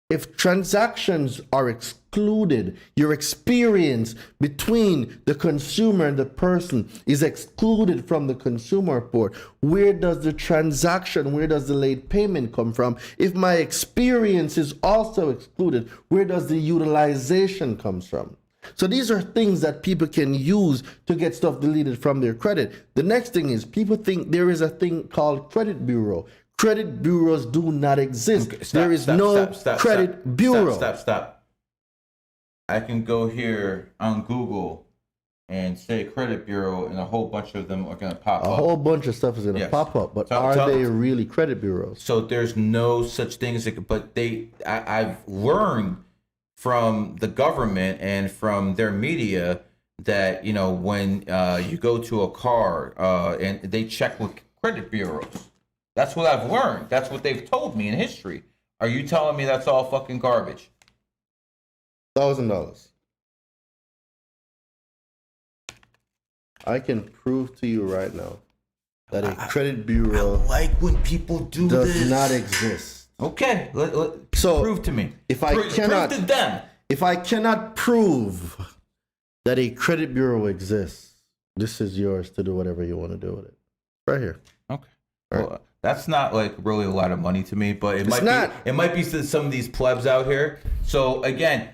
If transactions are excluded, your experience between the consumer and the person is excluded from the consumer report. Where does the transaction, where does the late payment come from? If my experience is also excluded, where does the utilization comes from? So these are things that people can use to get stuff deleted from their credit. The next thing is, people think there is a thing called credit bureau. Credit bureaus do not exist. Okay, there is no credit bureau. Stop. I can go here on Google and say credit bureau, and a whole bunch of them are going to pop up. A whole bunch of stuff is going to pop up, but are they really credit bureaus? So there's no such thing as but I've learned from the government and from their media that, when you go to a car and they check with credit bureaus. That's what I've learned. That's what they've told me in history. Are you telling me that's all fucking garbage? $1,000. I can prove to you right now that a credit bureau I like when people does not exist. Okay, so prove to me. Prove to them. If I cannot prove that a credit bureau exists, this is yours to do whatever you want to do with it. Right here. Okay. Well, that's not like really a lot of money to me, but it might be to some of these plebs out here. So again,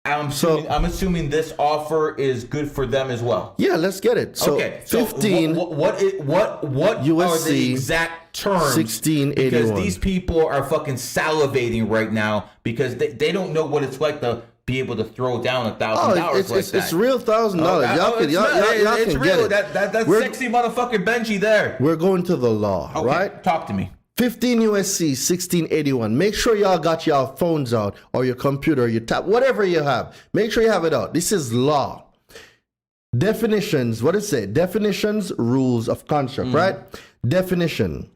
I'm assuming this offer is good for them as well. Yeah, let's get it. So okay, 15. What USC, are the exact terms? 1681. Because these people are fucking salivating right now because they don't know what it's like to be able to throw down $1,000 it's real $1,000. Y'all can get it. That's sexy motherfucking Benji there. We're going to the law, okay, right? Talk to me. 15 USC 1681. Make sure y'all got y'all phones out, or your computer, or your tab, whatever you have. Make sure you have it out. This is law. Definitions. What does it say? Definitions, rules of construct, right? Definition.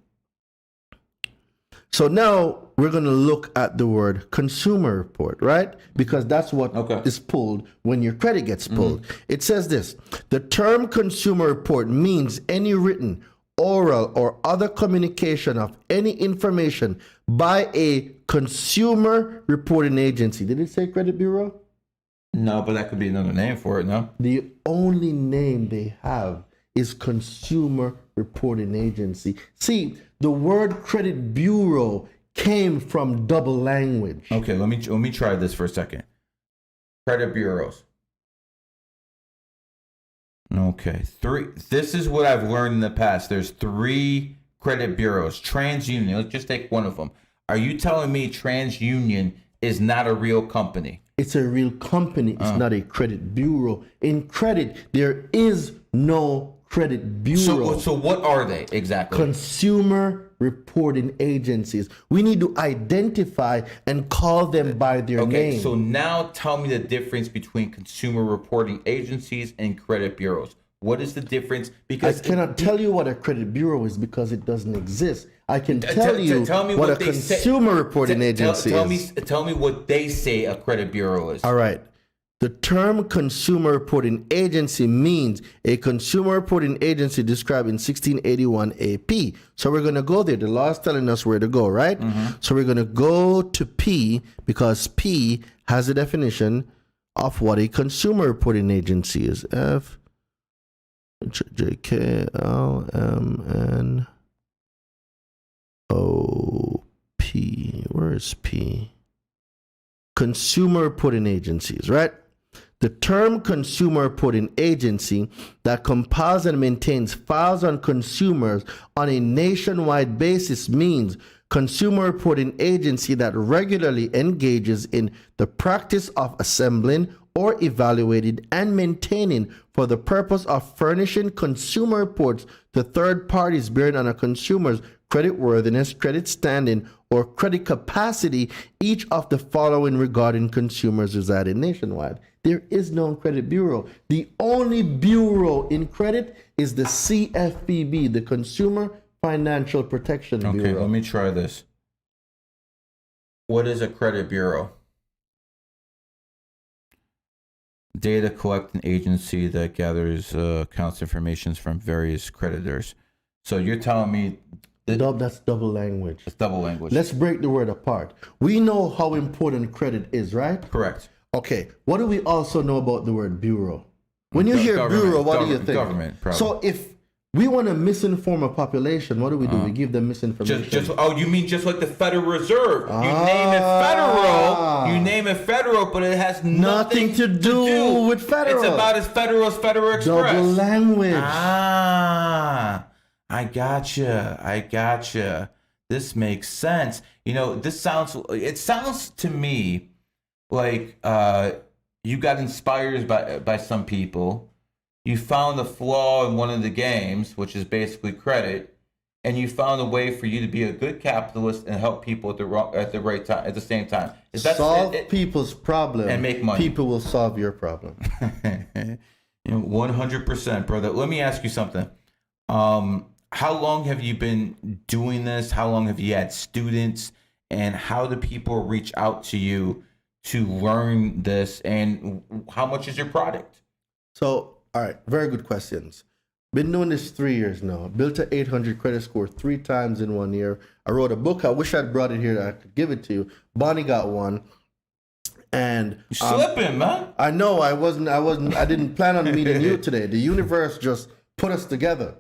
So now we're going to look at the word consumer report, right? Because that's what is pulled when your credit gets pulled. It says this: the term consumer report means any written, oral, or other communication of any information by a consumer reporting agency. Did it say credit bureau? No, but that could be another name for it, no? The only name they have is consumer reporting agency. See, the word credit bureau came from double language. Okay, let me try this for a second. Credit bureaus. Okay, this is what I've learned in the past. There's 3 credit bureaus. TransUnion, let's just take one of them. Are you telling me TransUnion is not a real company? It's a real company. It's not a credit bureau. In credit, there is no credit bureau. So what are they exactly? Consumer reporting agencies. We need to identify and call them by their Okay, name. so now tell me the difference between consumer reporting agencies and credit bureaus. What is the difference? I Because cannot tell you what a credit bureau is because it doesn't exist. I can Tell- tell you tell me what a what they say. consumer reporting agency tell is. Tell me what they say a credit bureau is. All right. The term consumer reporting agency means a consumer reporting agency described in 1681 AP. So we're going to go there. The law is telling us where to go, right? So we're going to go to P because P has a definition of what a consumer reporting agency is. F, J, K, L, M, N, O, P. Where is P? Consumer reporting agencies, right? The term consumer reporting agency that compiles and maintains files on consumers on a nationwide basis means consumer reporting agency that regularly engages in the practice of assembling or evaluating and maintaining for the purpose of furnishing consumer reports to third parties bearing on a consumer's creditworthiness, credit standing, or credit capacity, each of the following regarding consumers residing nationwide. There is no credit bureau. The only bureau in credit is the CFPB, the Consumer Financial Protection Okay, Bureau. let me try this. What is a credit bureau? Data collecting agency that gathers accounts information from various creditors. So you're telling me That's double language. it's double language. Let's break the word apart. We know how important credit is, right? Correct. Okay. What do we also know about the word bureau? When you hear Government, bureau, what do you think? government, probably. So if we want to misinform a population, what do? We give them misinformation. Just you mean just like the Federal Reserve? You name it federal. You name it federal, but it has nothing to do with federal. It's about as federal as Federal Express. Double language. I gotcha. This makes sense. You know, it sounds to me like you got inspired by some people. You found a flaw in one of the games, which is basically credit, and you found a way for you to be a good capitalist and help people at the right time, at the same time. Solve people's problem and make money. People will solve your problem. 100%, brother. Let me ask you something. How long have you been doing this? How long have you had students? And how do people reach out to you to learn this? And how much is your product? So, all right, very good questions. Been doing this 3 years now. Built an 800 credit score 3 times in 1 year. I wrote a book. I wish I'd brought it here that I could give it to you. Bonnie got one. And you're slipping, man. I know I didn't plan on meeting you today. The universe just put us together.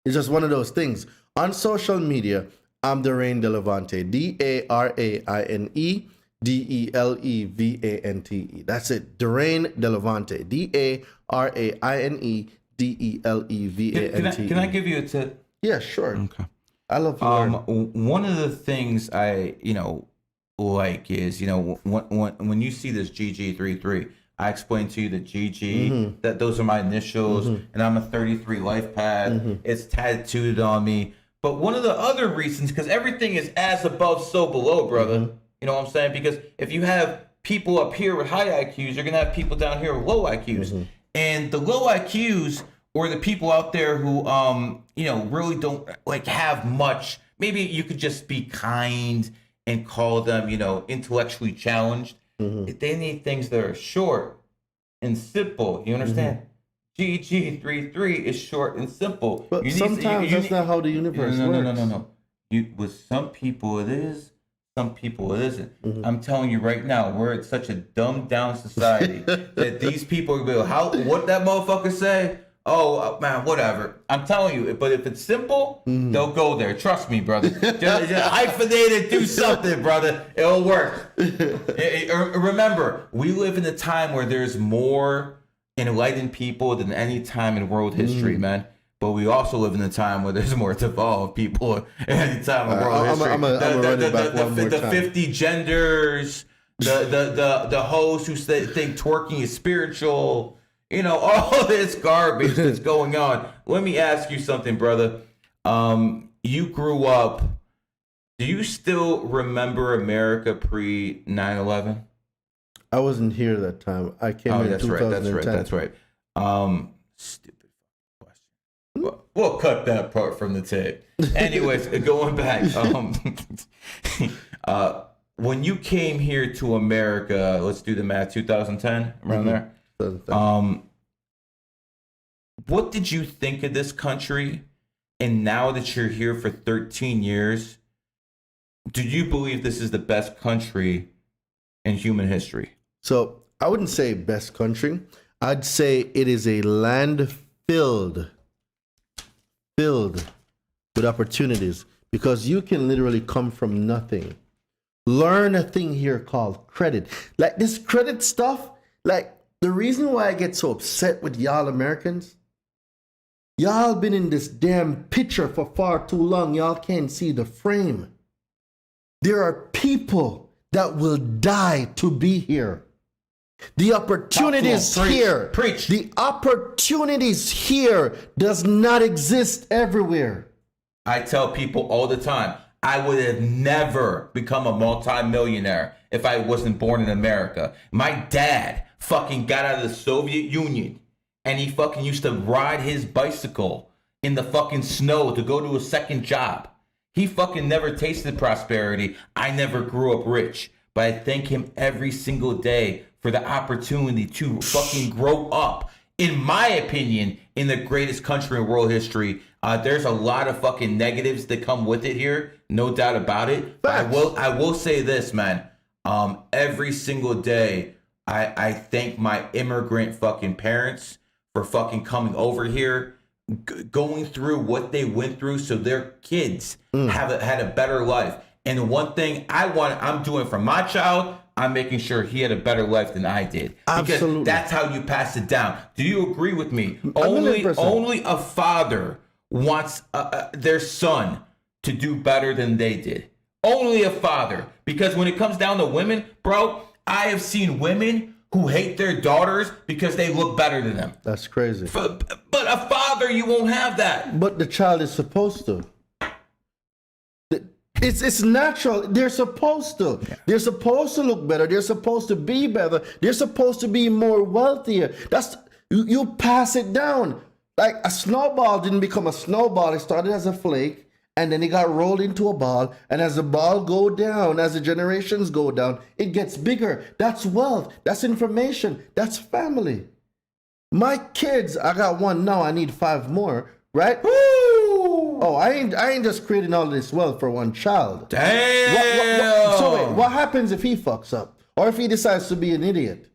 It's just one of those things. On social media, I'm Daraine Delevante. DARAINE Delevante. That's it. Daraine Delevante. DARAINE. Can I give you a tip? Yeah, sure. Okay. I love to learn. One of the things I like is when you see this GG33, I explained to you that GG, that those are my initials, and I'm a 33 life pad. It's tattooed on me. But one of the other reasons, because everything is as above, so below, brother. You know what I'm saying? Because if you have people up here with high IQs, you're going to have people down here with low IQs. And the low IQs, or the people out there who, really don't have much, maybe you could just be kind and call them, intellectually challenged. They need things that are short and simple. You understand? GG33 is short and simple. But sometimes that's not how the universe works. No. With some people it is, some people it isn't. I'm telling you right now, we're at such a dumbed down society that these people are going to go, what that motherfucker say? Oh, man, whatever. I'm telling you, but if it's simple, they'll go there. Trust me, brother. Just hyphenate it, do something, brother. It'll work. Remember, we live in a time where there's more enlightened people than any time in world history, man. But we also live in a time where there's more devolved people at any time in world history. The 50 genders, the hoes who think twerking is spiritual. All this garbage that's going on. Let me ask you something, brother. you grew up. Do you still remember America pre 9/11? I wasn't here that time. I came in 2010. That's right. Stupid question. We'll cut that part from the tape. Anyways, going back. When you came here to America, let's do the math. 2010, around there. 2010. What did you think of this country? And now that you're here for 13 years, do you believe this is the best country in human history? So I wouldn't say best country. I'd say it is a land filled with opportunities, because you can literally come from nothing. Learn a thing here called credit. Like this credit stuff, like the reason why I get so upset with y'all Americans, y'all been in this damn picture for far too long. Y'all can't see the frame. There are people that will die to be here. The opportunities here. Preach. The opportunities here does not exist everywhere. I tell people all the time, I would have never become a multi-millionaire if I wasn't born in America. My dad fucking got out of the Soviet Union and he fucking used to ride his bicycle in the fucking snow to go to a second job. He fucking never tasted prosperity. I never grew up rich, but I thank him every single day for the opportunity to fucking grow up, in my opinion, in the greatest country in world history. There's a lot of fucking negatives that come with it here, no doubt about it. I will say this, man. Every single day, I thank my immigrant fucking parents for fucking coming over here, going through what they went through, so their kids had a better life. And the one thing I'm doing for my child, I'm making sure he had a better life than I did. Because Absolutely. that's how you pass it down. Do you agree with me? 100%. Only a father wants their son to do better than they did. Only a father. Because when it comes down to women, bro, I have seen women who hate their daughters because they look better than them. That's crazy. But a father, you won't have that. But the child is supposed to. It's natural. They're supposed to. Yeah. They're supposed to look better. They're supposed to be better. They're supposed to be more wealthier. You pass it down. Like a snowball didn't become a snowball. It started as a flake, and then it got rolled into a ball. And as the ball go down, as the generations go down, it gets bigger. That's wealth. That's information. That's family. My kids, I got one now. I need 5 more, right? Woo! Oh, I ain't just creating all this wealth for one child. Damn. So wait, what happens if he fucks up, or if he decides to be an idiot?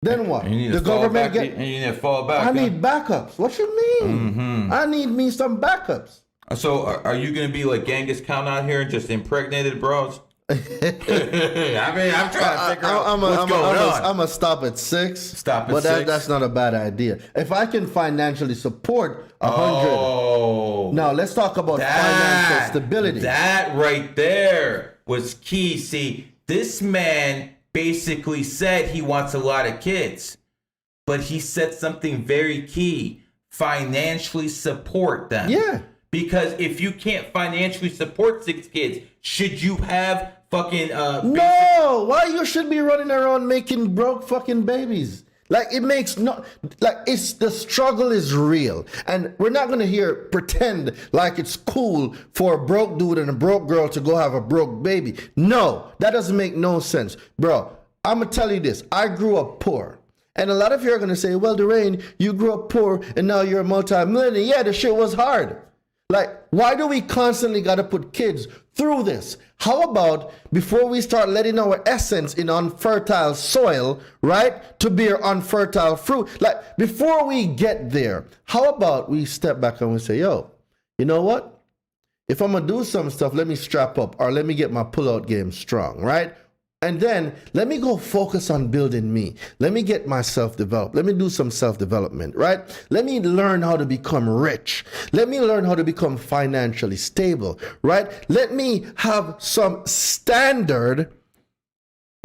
Then what? The government you need to fall back. I need backups. What you mean? Mm-hmm. I need me some backups. So are you gonna be like Genghis Khan out here and just impregnated bros? I mean, I'm trying to figure out what's going on. I'm gonna stop at 6. Stop at but 6. That's not a bad idea. If I can financially support 100. Oh. Now let's talk about financial stability. That right there was key. See, this man basically said he wants a lot of kids, but he said something very key: financially support them. Yeah. Because if you can't financially support 6 kids, should you have fucking no, why you should be running around making broke fucking babies? Like, it makes no, like, it's, the struggle is real, and we're not gonna pretend like it's cool for a broke dude and a broke girl to go have a broke baby. No, that doesn't make no sense, bro. I'm gonna tell you this: I grew up poor. And a lot of you are gonna say, well, Daraine, you grew up poor and now you're a multi-millionaire. Yeah, the shit was hard. Like, why do we constantly got to put kids through this? How about before we start letting our essence in unfertile soil, right, to bear unfertile fruit? Like, before we get there, how about we step back and we say, yo, you know what? If I'm going to do some stuff, let me strap up, or let me get my pull-out game strong, right? And then let me go focus on building me. Let me get myself developed. Let me do some self-development, right? Let me learn how to become rich. Let me learn how to become financially stable, right? Let me have some standard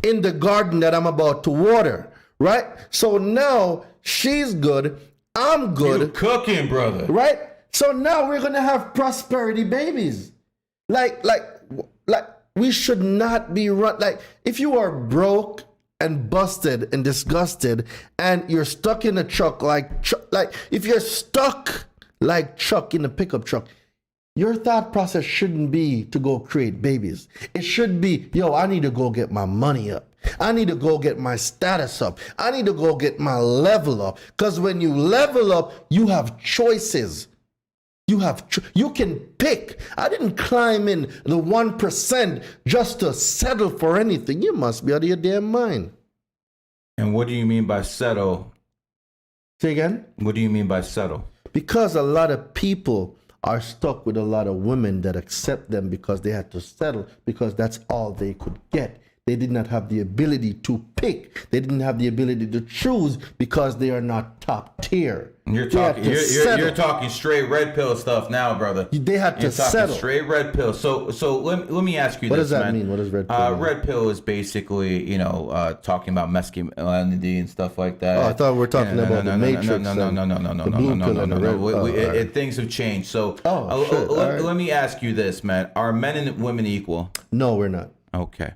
in the garden that I'm about to water, right? So now she's good, I'm good. You're cooking, brother. Right? So now we're gonna have prosperity babies. Like we should not be like if you are broke and busted and disgusted and you're stuck in a truck like if you're stuck like Chuck in a pickup truck, your thought process shouldn't be to go create babies. It should be, yo, I need to go get my money up. I need to go get my status up. I need to go get my level up. Because when you level up, you have choices. You can pick. I didn't climb in the 1% just to settle for anything. You must be out of your damn mind. And what do you mean by settle? Say again? What do you mean by settle? Because a lot of people are stuck with a lot of women that accept them because they had to settle because that's all they could get. They did not have the ability to pick. They didn't have the ability to choose because they are not top tier. You're talking straight red pill stuff now, brother. They had to settle. Straight red pill. So let me ask you what this, does that man. mean? What does red pill mean? Red pill is basically, talking about masculinity and stuff like that. Oh, I thought we were talking about the Matrix. No. Things have changed. So let me ask you this, man. Are men and women equal? No, we're not. Okay.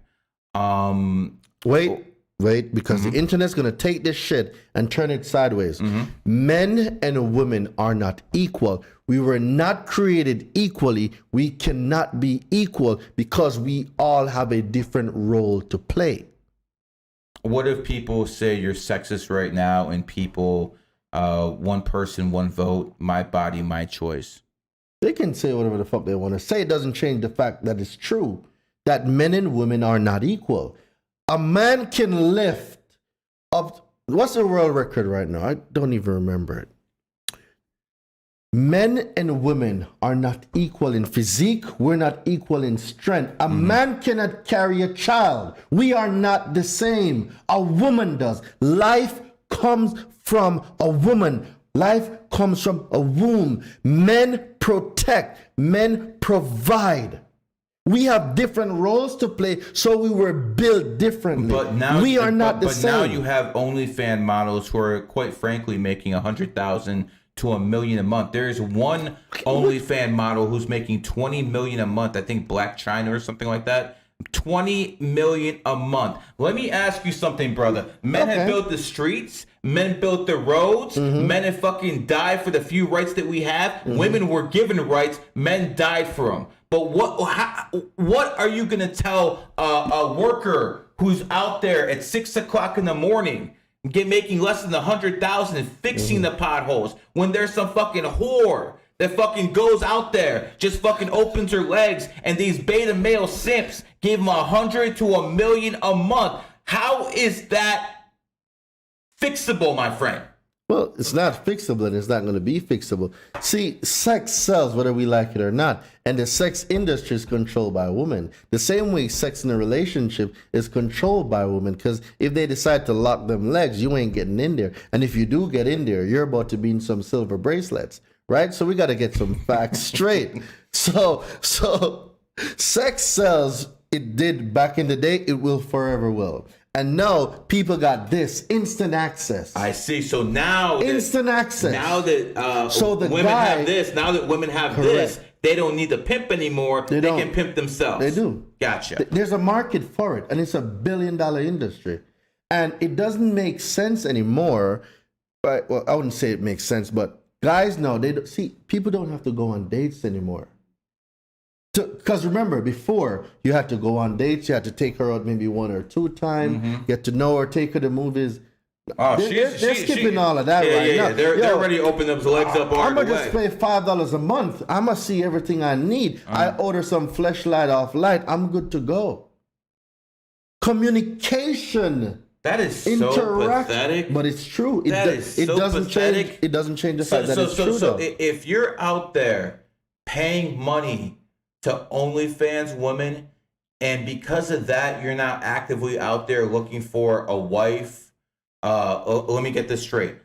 Wait, because the internet's going to take this shit and turn it sideways. Men and women are not equal. We were not created equally. We cannot be equal because we all have a different role to play. What if people say you're sexist right now and people, one person, one vote, my body, my choice? They can say whatever the fuck they want to say. It doesn't change the fact that it's true that men and women are not equal. A man can lift up. What's the world record right now? I don't even remember it. Men and women are not equal in physique. We're not equal in strength. A man cannot carry a child. We are not the same. A woman does. Life comes from a woman. Life comes from a womb. Men protect. Men provide. We have different roles to play, so we were built differently. But now we are not the same. But now you have OnlyFans models who are, quite frankly, making $100,000 to $1 million a month. There is one OnlyFans model who's making $20 million a month. I think Black China or something like that. $20 million a month. Let me ask you something, brother. Men have built the streets. Men built the roads. Men have fucking died for the few rights that we have. Women were given rights. Men died for them. But what are you gonna tell a worker who's out there at 6 o'clock in the morning, making less than $100,000 and fixing the potholes when there's some fucking whore that fucking goes out there, just fucking opens her legs, and these beta male simps give them $100 to $1 million a month? How is that fixable, my friend? Well, it's not fixable, and it's not going to be fixable. See, sex sells whether we like it or not, and the sex industry is controlled by women. The same way sex in a relationship is controlled by women, because if they decide to lock them legs, you ain't getting in there. And if you do get in there, you're about to be in some silver bracelets, right? So we got to get some facts straight. So sex sells. It did back in the day. It will forever will. And now people got this instant access. I see. So now instant access. Now that women have this, now that women have this, they don't need to pimp anymore. They can pimp themselves. They do. Gotcha. There's a market for it, and it's $1 billion industry. And it doesn't make sense anymore. Right? Well, I wouldn't say it makes sense, but guys now, people don't have to go on dates anymore. Because remember, before, you had to go on dates, you had to take her out maybe 1 or 2 times, get to know her, take her to movies. Oh, they're skipping all of that right now. They're already opening those legs up. I'm going to just pay $5 a month. I'm going to see everything I need. I order some Fleshlight off light. I'm good to go. Communication. That is so pathetic. But it's true. It doesn't change. It doesn't change the fact that it's true. So if you're out there paying money to OnlyFans women, and because of that, you're not actively out there looking for a wife. Let me get this straight.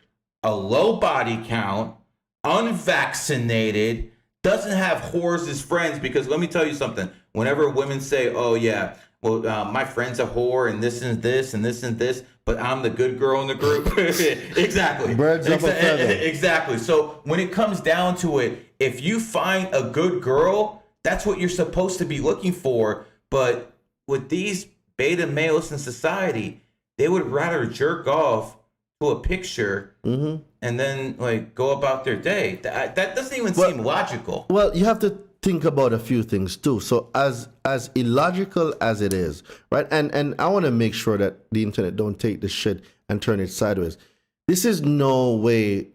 A low body count, unvaccinated, doesn't have whores as friends, because let me tell you something. Whenever women say, oh yeah, well, my friend's a whore and this and this and this and this, but I'm the good girl in the group. Exactly. Birds of a feather. Exactly. So when it comes down to it, if you find a good girl, that's what you're supposed to be looking for. But with these beta males in society, they would rather jerk off to a picture and then like go about their day. That doesn't even seem logical. Well, you have to think about a few things too. So as illogical as it is, right? And I want to make sure that the internet don't take this shit and turn it sideways. This is no way.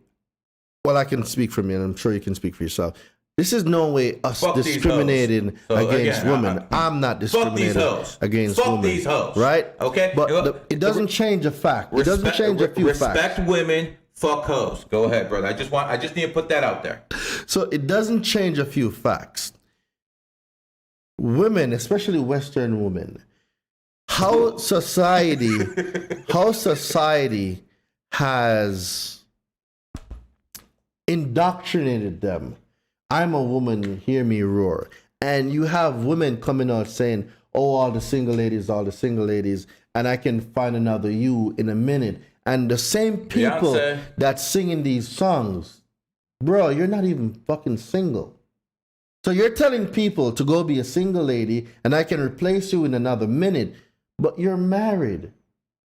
Well, I can speak for me, and I'm sure you can speak for yourself. This is no way us discriminating against women. I'm not discriminating against women. Fuck these hoes. Right? Okay? But it doesn't change a fact. It doesn't change a few facts. Respect women, fuck hoes. Go ahead, brother. I just need to put that out there. So it doesn't change a few facts. Women, especially Western women, how society has indoctrinated them. I'm a woman, hear me roar. And you have women coming out saying, oh, all the single ladies, and I can find another you in a minute. And the same people that's singing these songs, bro, you're not even fucking single. So you're telling people to go be a single lady and I can replace you in another minute, but you're married.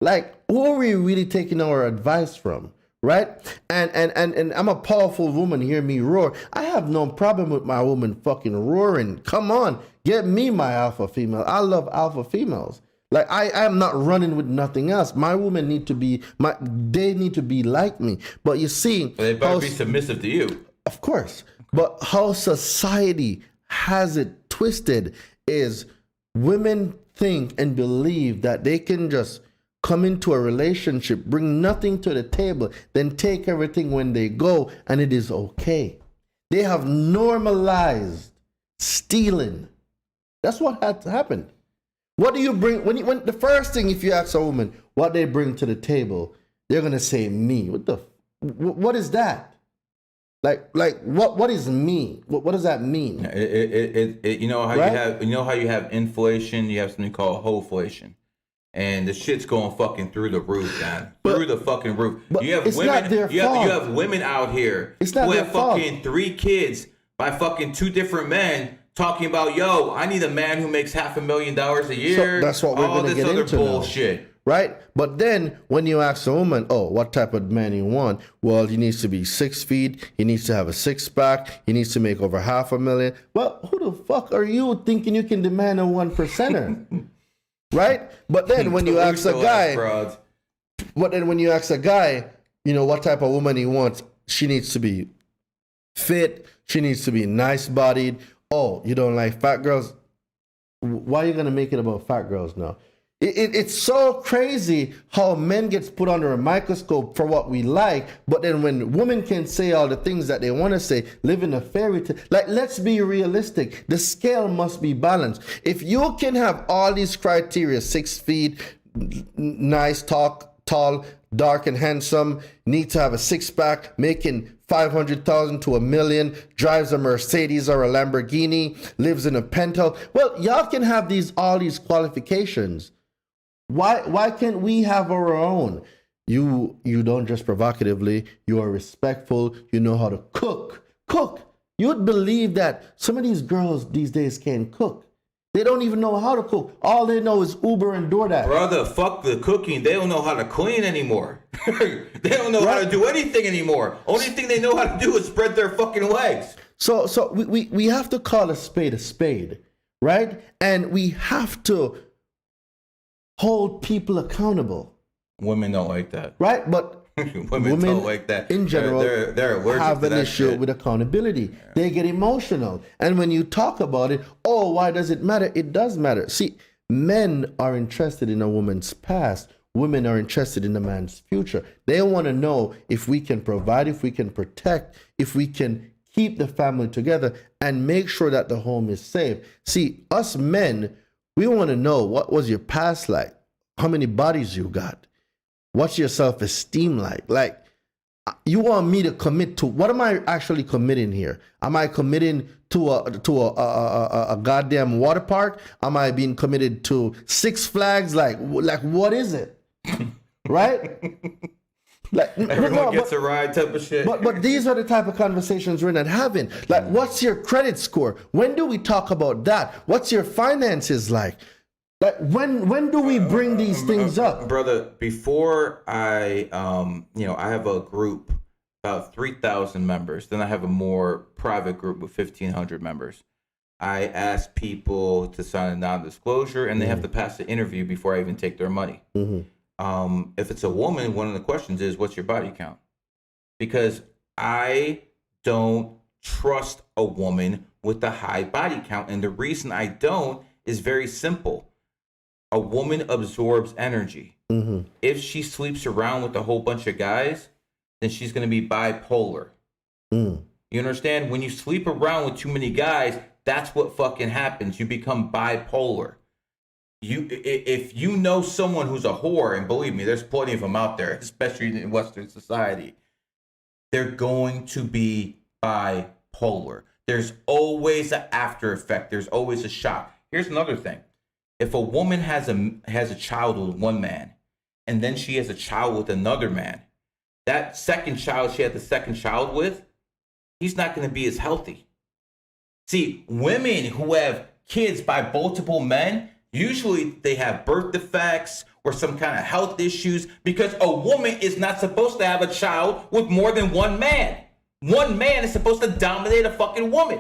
Like, who are we really taking our advice from? Right? And I'm a powerful woman, hear me roar. I have no problem with my woman fucking roaring. Come on, get me my alpha female. I love alpha females. Like I am not running with nothing else. My women need to be they need to be like me. But you see, they better be submissive to you. Of course. But how society has it twisted is women think and believe that they can just come into a relationship, bring nothing to the table, then take everything when they go, and it is okay. They have normalized stealing. That's what had to happen. What do you bring when the first thing, if you ask a woman what they bring to the table, they're gonna say me. What is that? Like what is me? What does that mean? You know how right? you have inflation, you have something called hoeflation. And the shit's going fucking through the roof, man. Through the fucking roof. You have women. You have women out here who have fucking 3 kids by fucking 2 different men talking about, yo, I need a man who makes $500,000 a year. So that's what we're going to get into. All this other bullshit. Now. Right? But then when you ask a woman, oh, what type of man you want? Well, he needs to be 6 feet. He needs to have a 6-pack. He needs to make over $500,000. Well, who the fuck are you thinking you can demand a 1%er? Right? But then when you ask a guy, you know, what type of woman he wants, she needs to be fit. She needs to be nice-bodied. Oh, you don't like fat girls? Why are you going to make it about fat girls now? It's so crazy how men gets put under a microscope for what we like, but then when women can say all the things that they want to say, live in a fairy tale. Like, let's be realistic. The scale must be balanced. If you can have all these criteria, 6 feet, nice, tall, dark and handsome, need to have a 6-pack, making 500,000 to $1 million, drives a Mercedes or a Lamborghini, lives in a penthouse. Well, y'all can have all these qualifications. Why can't we have our own? You don't just provocatively, you are respectful, you know how to cook. You'd believe that some of these girls these days can't cook. They don't even know how to cook. All they know is Uber and DoorDash. Brother, fuck the cooking. They don't know how to clean anymore. They don't know how to do anything anymore. Only thing they know how to do is spread their fucking legs. So we have to call a spade, right? And we have to hold people accountable. Women don't like that. Right? But women don't like that. In general, they're have an issue with accountability. Yeah. They get emotional. And when you talk about it, oh, why does it matter? It does matter. See, men are interested in a woman's past. Women are interested in a man's future. They want to know if we can provide, if we can protect, if we can keep the family together and make sure that the home is safe. See, us men, we want to know, what was your past like? How many bodies you got? What's your self-esteem like? Like, you want me to commit to, what am I actually committing here? Am I committing to a goddamn water park? Am I being committed to Six Flags? Like what is it? Right? Like Everyone gets a ride type of shit. But these are the type of conversations we're not having. Like, what's your credit score? When do we talk about that? What's your finances like? Like, when do we bring these things up? Brother, before I I have a group about 3,000 members. Then I have a more private group with 1,500 members. I ask people to sign a non-disclosure, and they have to pass the interview before I even take their money. If it's a woman, one of the questions is, what's your body count? Because I don't trust a woman with a high body count. And the reason I don't is very simple. A woman absorbs energy. If she sleeps around with a whole bunch of guys, then she's going to be bipolar. You understand? When you sleep around with too many guys, that's what fucking happens. You become bipolar. If you know someone who's a whore, and believe me, there's plenty of them out there, especially in Western society, they're going to be bipolar. There's always an after effect. There's always a shock. Here's another thing. If a woman has a child with one man, and then she has a child with another man, that second child she had the second child with, he's not going to be as healthy. See, women who have kids by multiple men, usually they have birth defects or some kind of health issues, because a woman is not supposed to have a child with more than one man. One man is supposed to dominate a fucking woman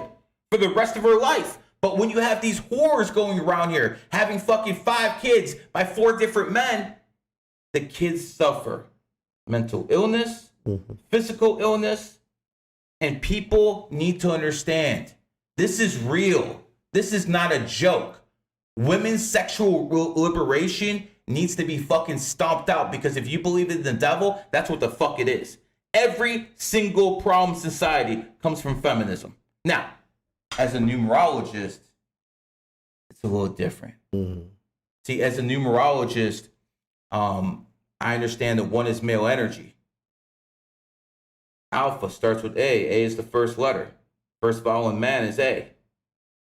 for the rest of her life. But when you have these whores going around here having fucking 5 kids by 4 different men, the kids suffer mental illness, physical illness, and people need to understand this is real. This is not a joke. Women's sexual liberation needs to be fucking stomped out, because if you believe in the devil, that's what the fuck it is. Every single problem in society comes from feminism. Now, as a numerologist, it's a little different. See, as a numerologist, I understand that 1 is male energy. Alpha starts with A. A is the first letter. First vowel in man is A.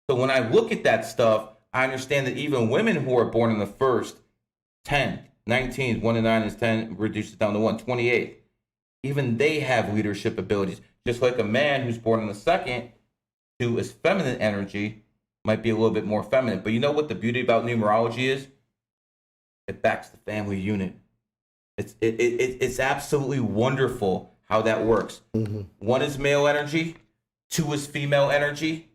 So when I look at that stuff, I understand that even women who are born in the first, 10, 19, 1 to 9 is 10, reduces down to 1, 28. Even they have leadership abilities. Just like a man who's born in the second, who is feminine energy, might be a little bit more feminine. But you know what the beauty about numerology is? It backs the family unit. It's absolutely wonderful how that works. 1 is male energy, 2 is female energy.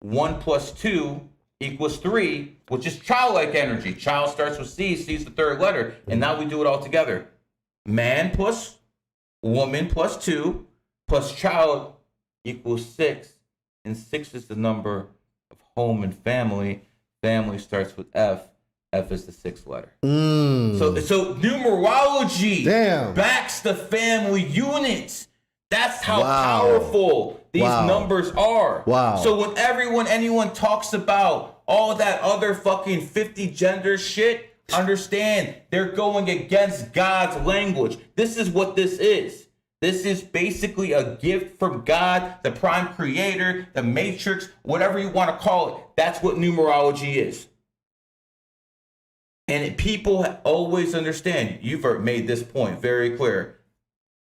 1 plus 2 equals 3, which is childlike energy. Child starts with C, C is the third letter, and now we do it all together. Man plus woman plus 2 plus child equals 6, and 6 is the number of home and family. Family starts with F. F is the 6th letter. So numerology backs the family unit. That's how powerful these numbers are. So when anyone talks about all that other fucking 50 gender shit, understand they're going against God's language. This is what this is. This is basically a gift from God, the prime creator, the matrix, whatever you want to call it. That's what numerology is. And people always understand, you've made this point very clear.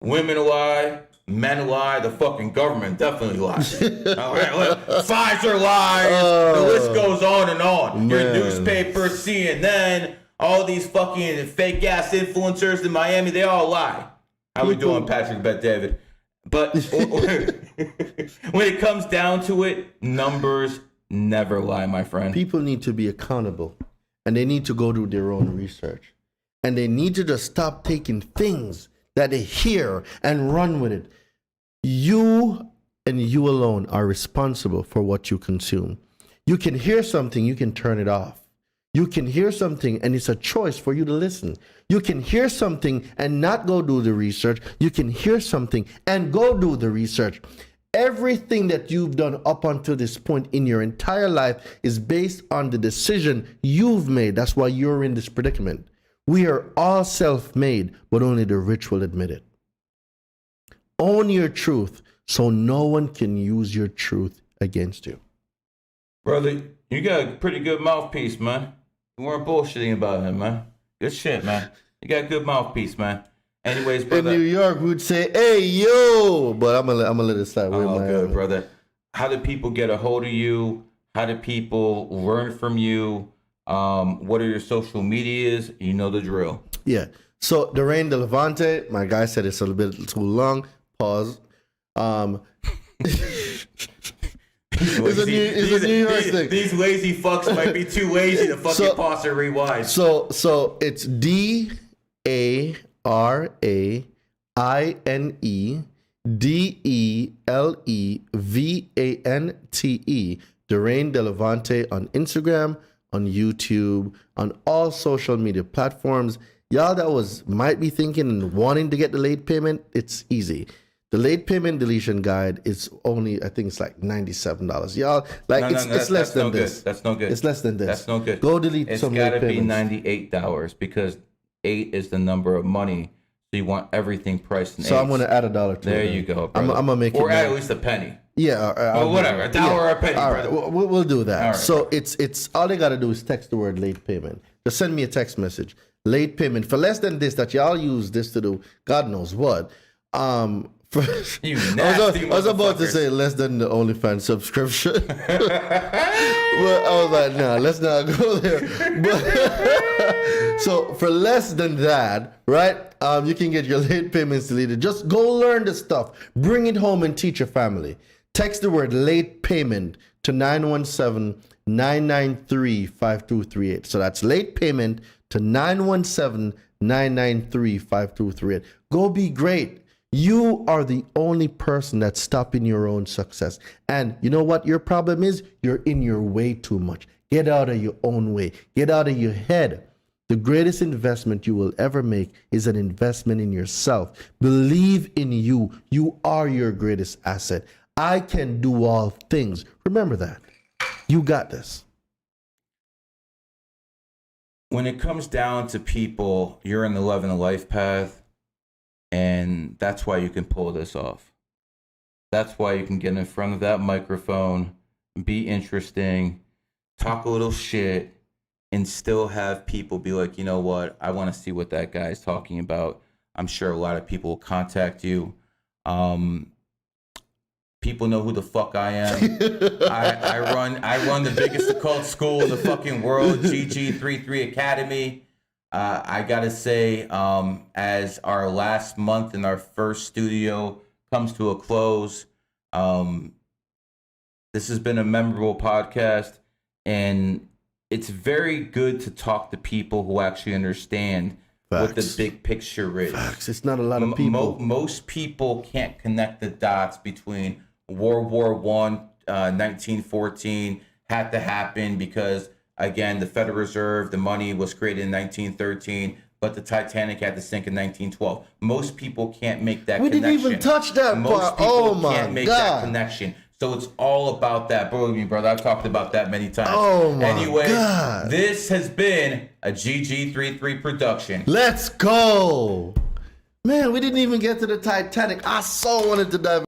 Women lie, men lie, the fucking government definitely lies. All right, Pfizer lies, the list goes on and on. Your newspaper, CNN, all these fucking fake ass influencers in Miami, they all lie. How we doing, Patrick Bet David? But when it comes down to it, numbers never lie, my friend. People need to be accountable, and they need to go do their own research. And they need to just stop taking things that they hear and run with it. You and you alone are responsible for what you consume. You can hear something, you can turn it off. You can hear something and it's a choice for you to listen. You can hear something and not go do the research. You can hear something and go do the research. Everything that you've done up until this point in your entire life is based on the decision you've made. That's why you're in this predicament. We are all self-made, but only the rich will admit it. Own your truth so no one can use your truth against you. Brother, you got a pretty good mouthpiece, man. You weren't bullshitting about him, man. Good shit, man. You got a good mouthpiece, man. Anyways, brother. In New York, we would say, "Hey, yo," but I'm gonna let it slide. Oh, good, brother. How do people get a hold of you? How do people learn from you? What are your social medias? You know the drill. Yeah. So Daraine Delevante, my guy said it's a little bit too long. Pause. It's a New York thing. These lazy fucks might be too lazy to fucking pause and rewind. So it's DARAINEDELEVANTE. Daraine Delevante on Instagram, on YouTube, on all social media platforms. Y'all that might be thinking and wanting to get the late payment, it's easy. The late payment deletion guide is only, I think it's like $97. Y'all, like it's less than this. That's no good. It's less than this. That's no good. Go delete some late payments. It's gotta be $98 because 8 is the number of money. So you want everything priced in 8. So I'm gonna add $1 to it. There you go, I'm gonna make it. Or add at least a penny. Yeah. Well, whatever. $1 or a penny, all brother. right, we'll do that. All right. So it's all they gotta do is text the word late payment. Just send me a text message. Late payment for less than this that y'all use this to do. God knows what. You nasty I was about to say less than the OnlyFans subscription. But I was like, nah, let's not go there. But, so for less than that, right? You can get your late payments deleted. Just go learn the stuff. Bring it home and teach your family. Text the word late payment to 917-993-5238. So that's late payment to 917-993-5238. Go be great. You are the only person that's stopping your own success. And you know what your problem is? You're in your way too much. Get out of your own way. Get out of your head. The greatest investment you will ever make is an investment in yourself. Believe in you. You are your greatest asset. I can do all things. Remember that. You got this. When it comes down to people, you're in the love and the life path. And that's why you can pull this off. That's why you can get in front of that microphone, be interesting, talk a little shit, and still have people be like, you know what? I want to see what that guy's talking about. I'm sure a lot of people will contact you. People know who the fuck I am. I run the biggest occult school in the fucking world, GG33 Academy. I gotta say, as our last month in our first studio comes to a close, this has been a memorable podcast, and it's very good to talk to people who actually understand what the big picture is. Facts. It's not a lot of people. Most people can't connect the dots between World War I, 1914 had to happen because, again, the Federal Reserve, the money was created in 1913, but the Titanic had to sink in 1912. Most people can't make that connection. We didn't even touch that part. Oh, my God. Can't make that connection. So it's all about that. Believe me, brother, I've talked about that many times. Oh, my God. This has been a GG33 production. Let's go. Man, we didn't even get to the Titanic. I so wanted to dive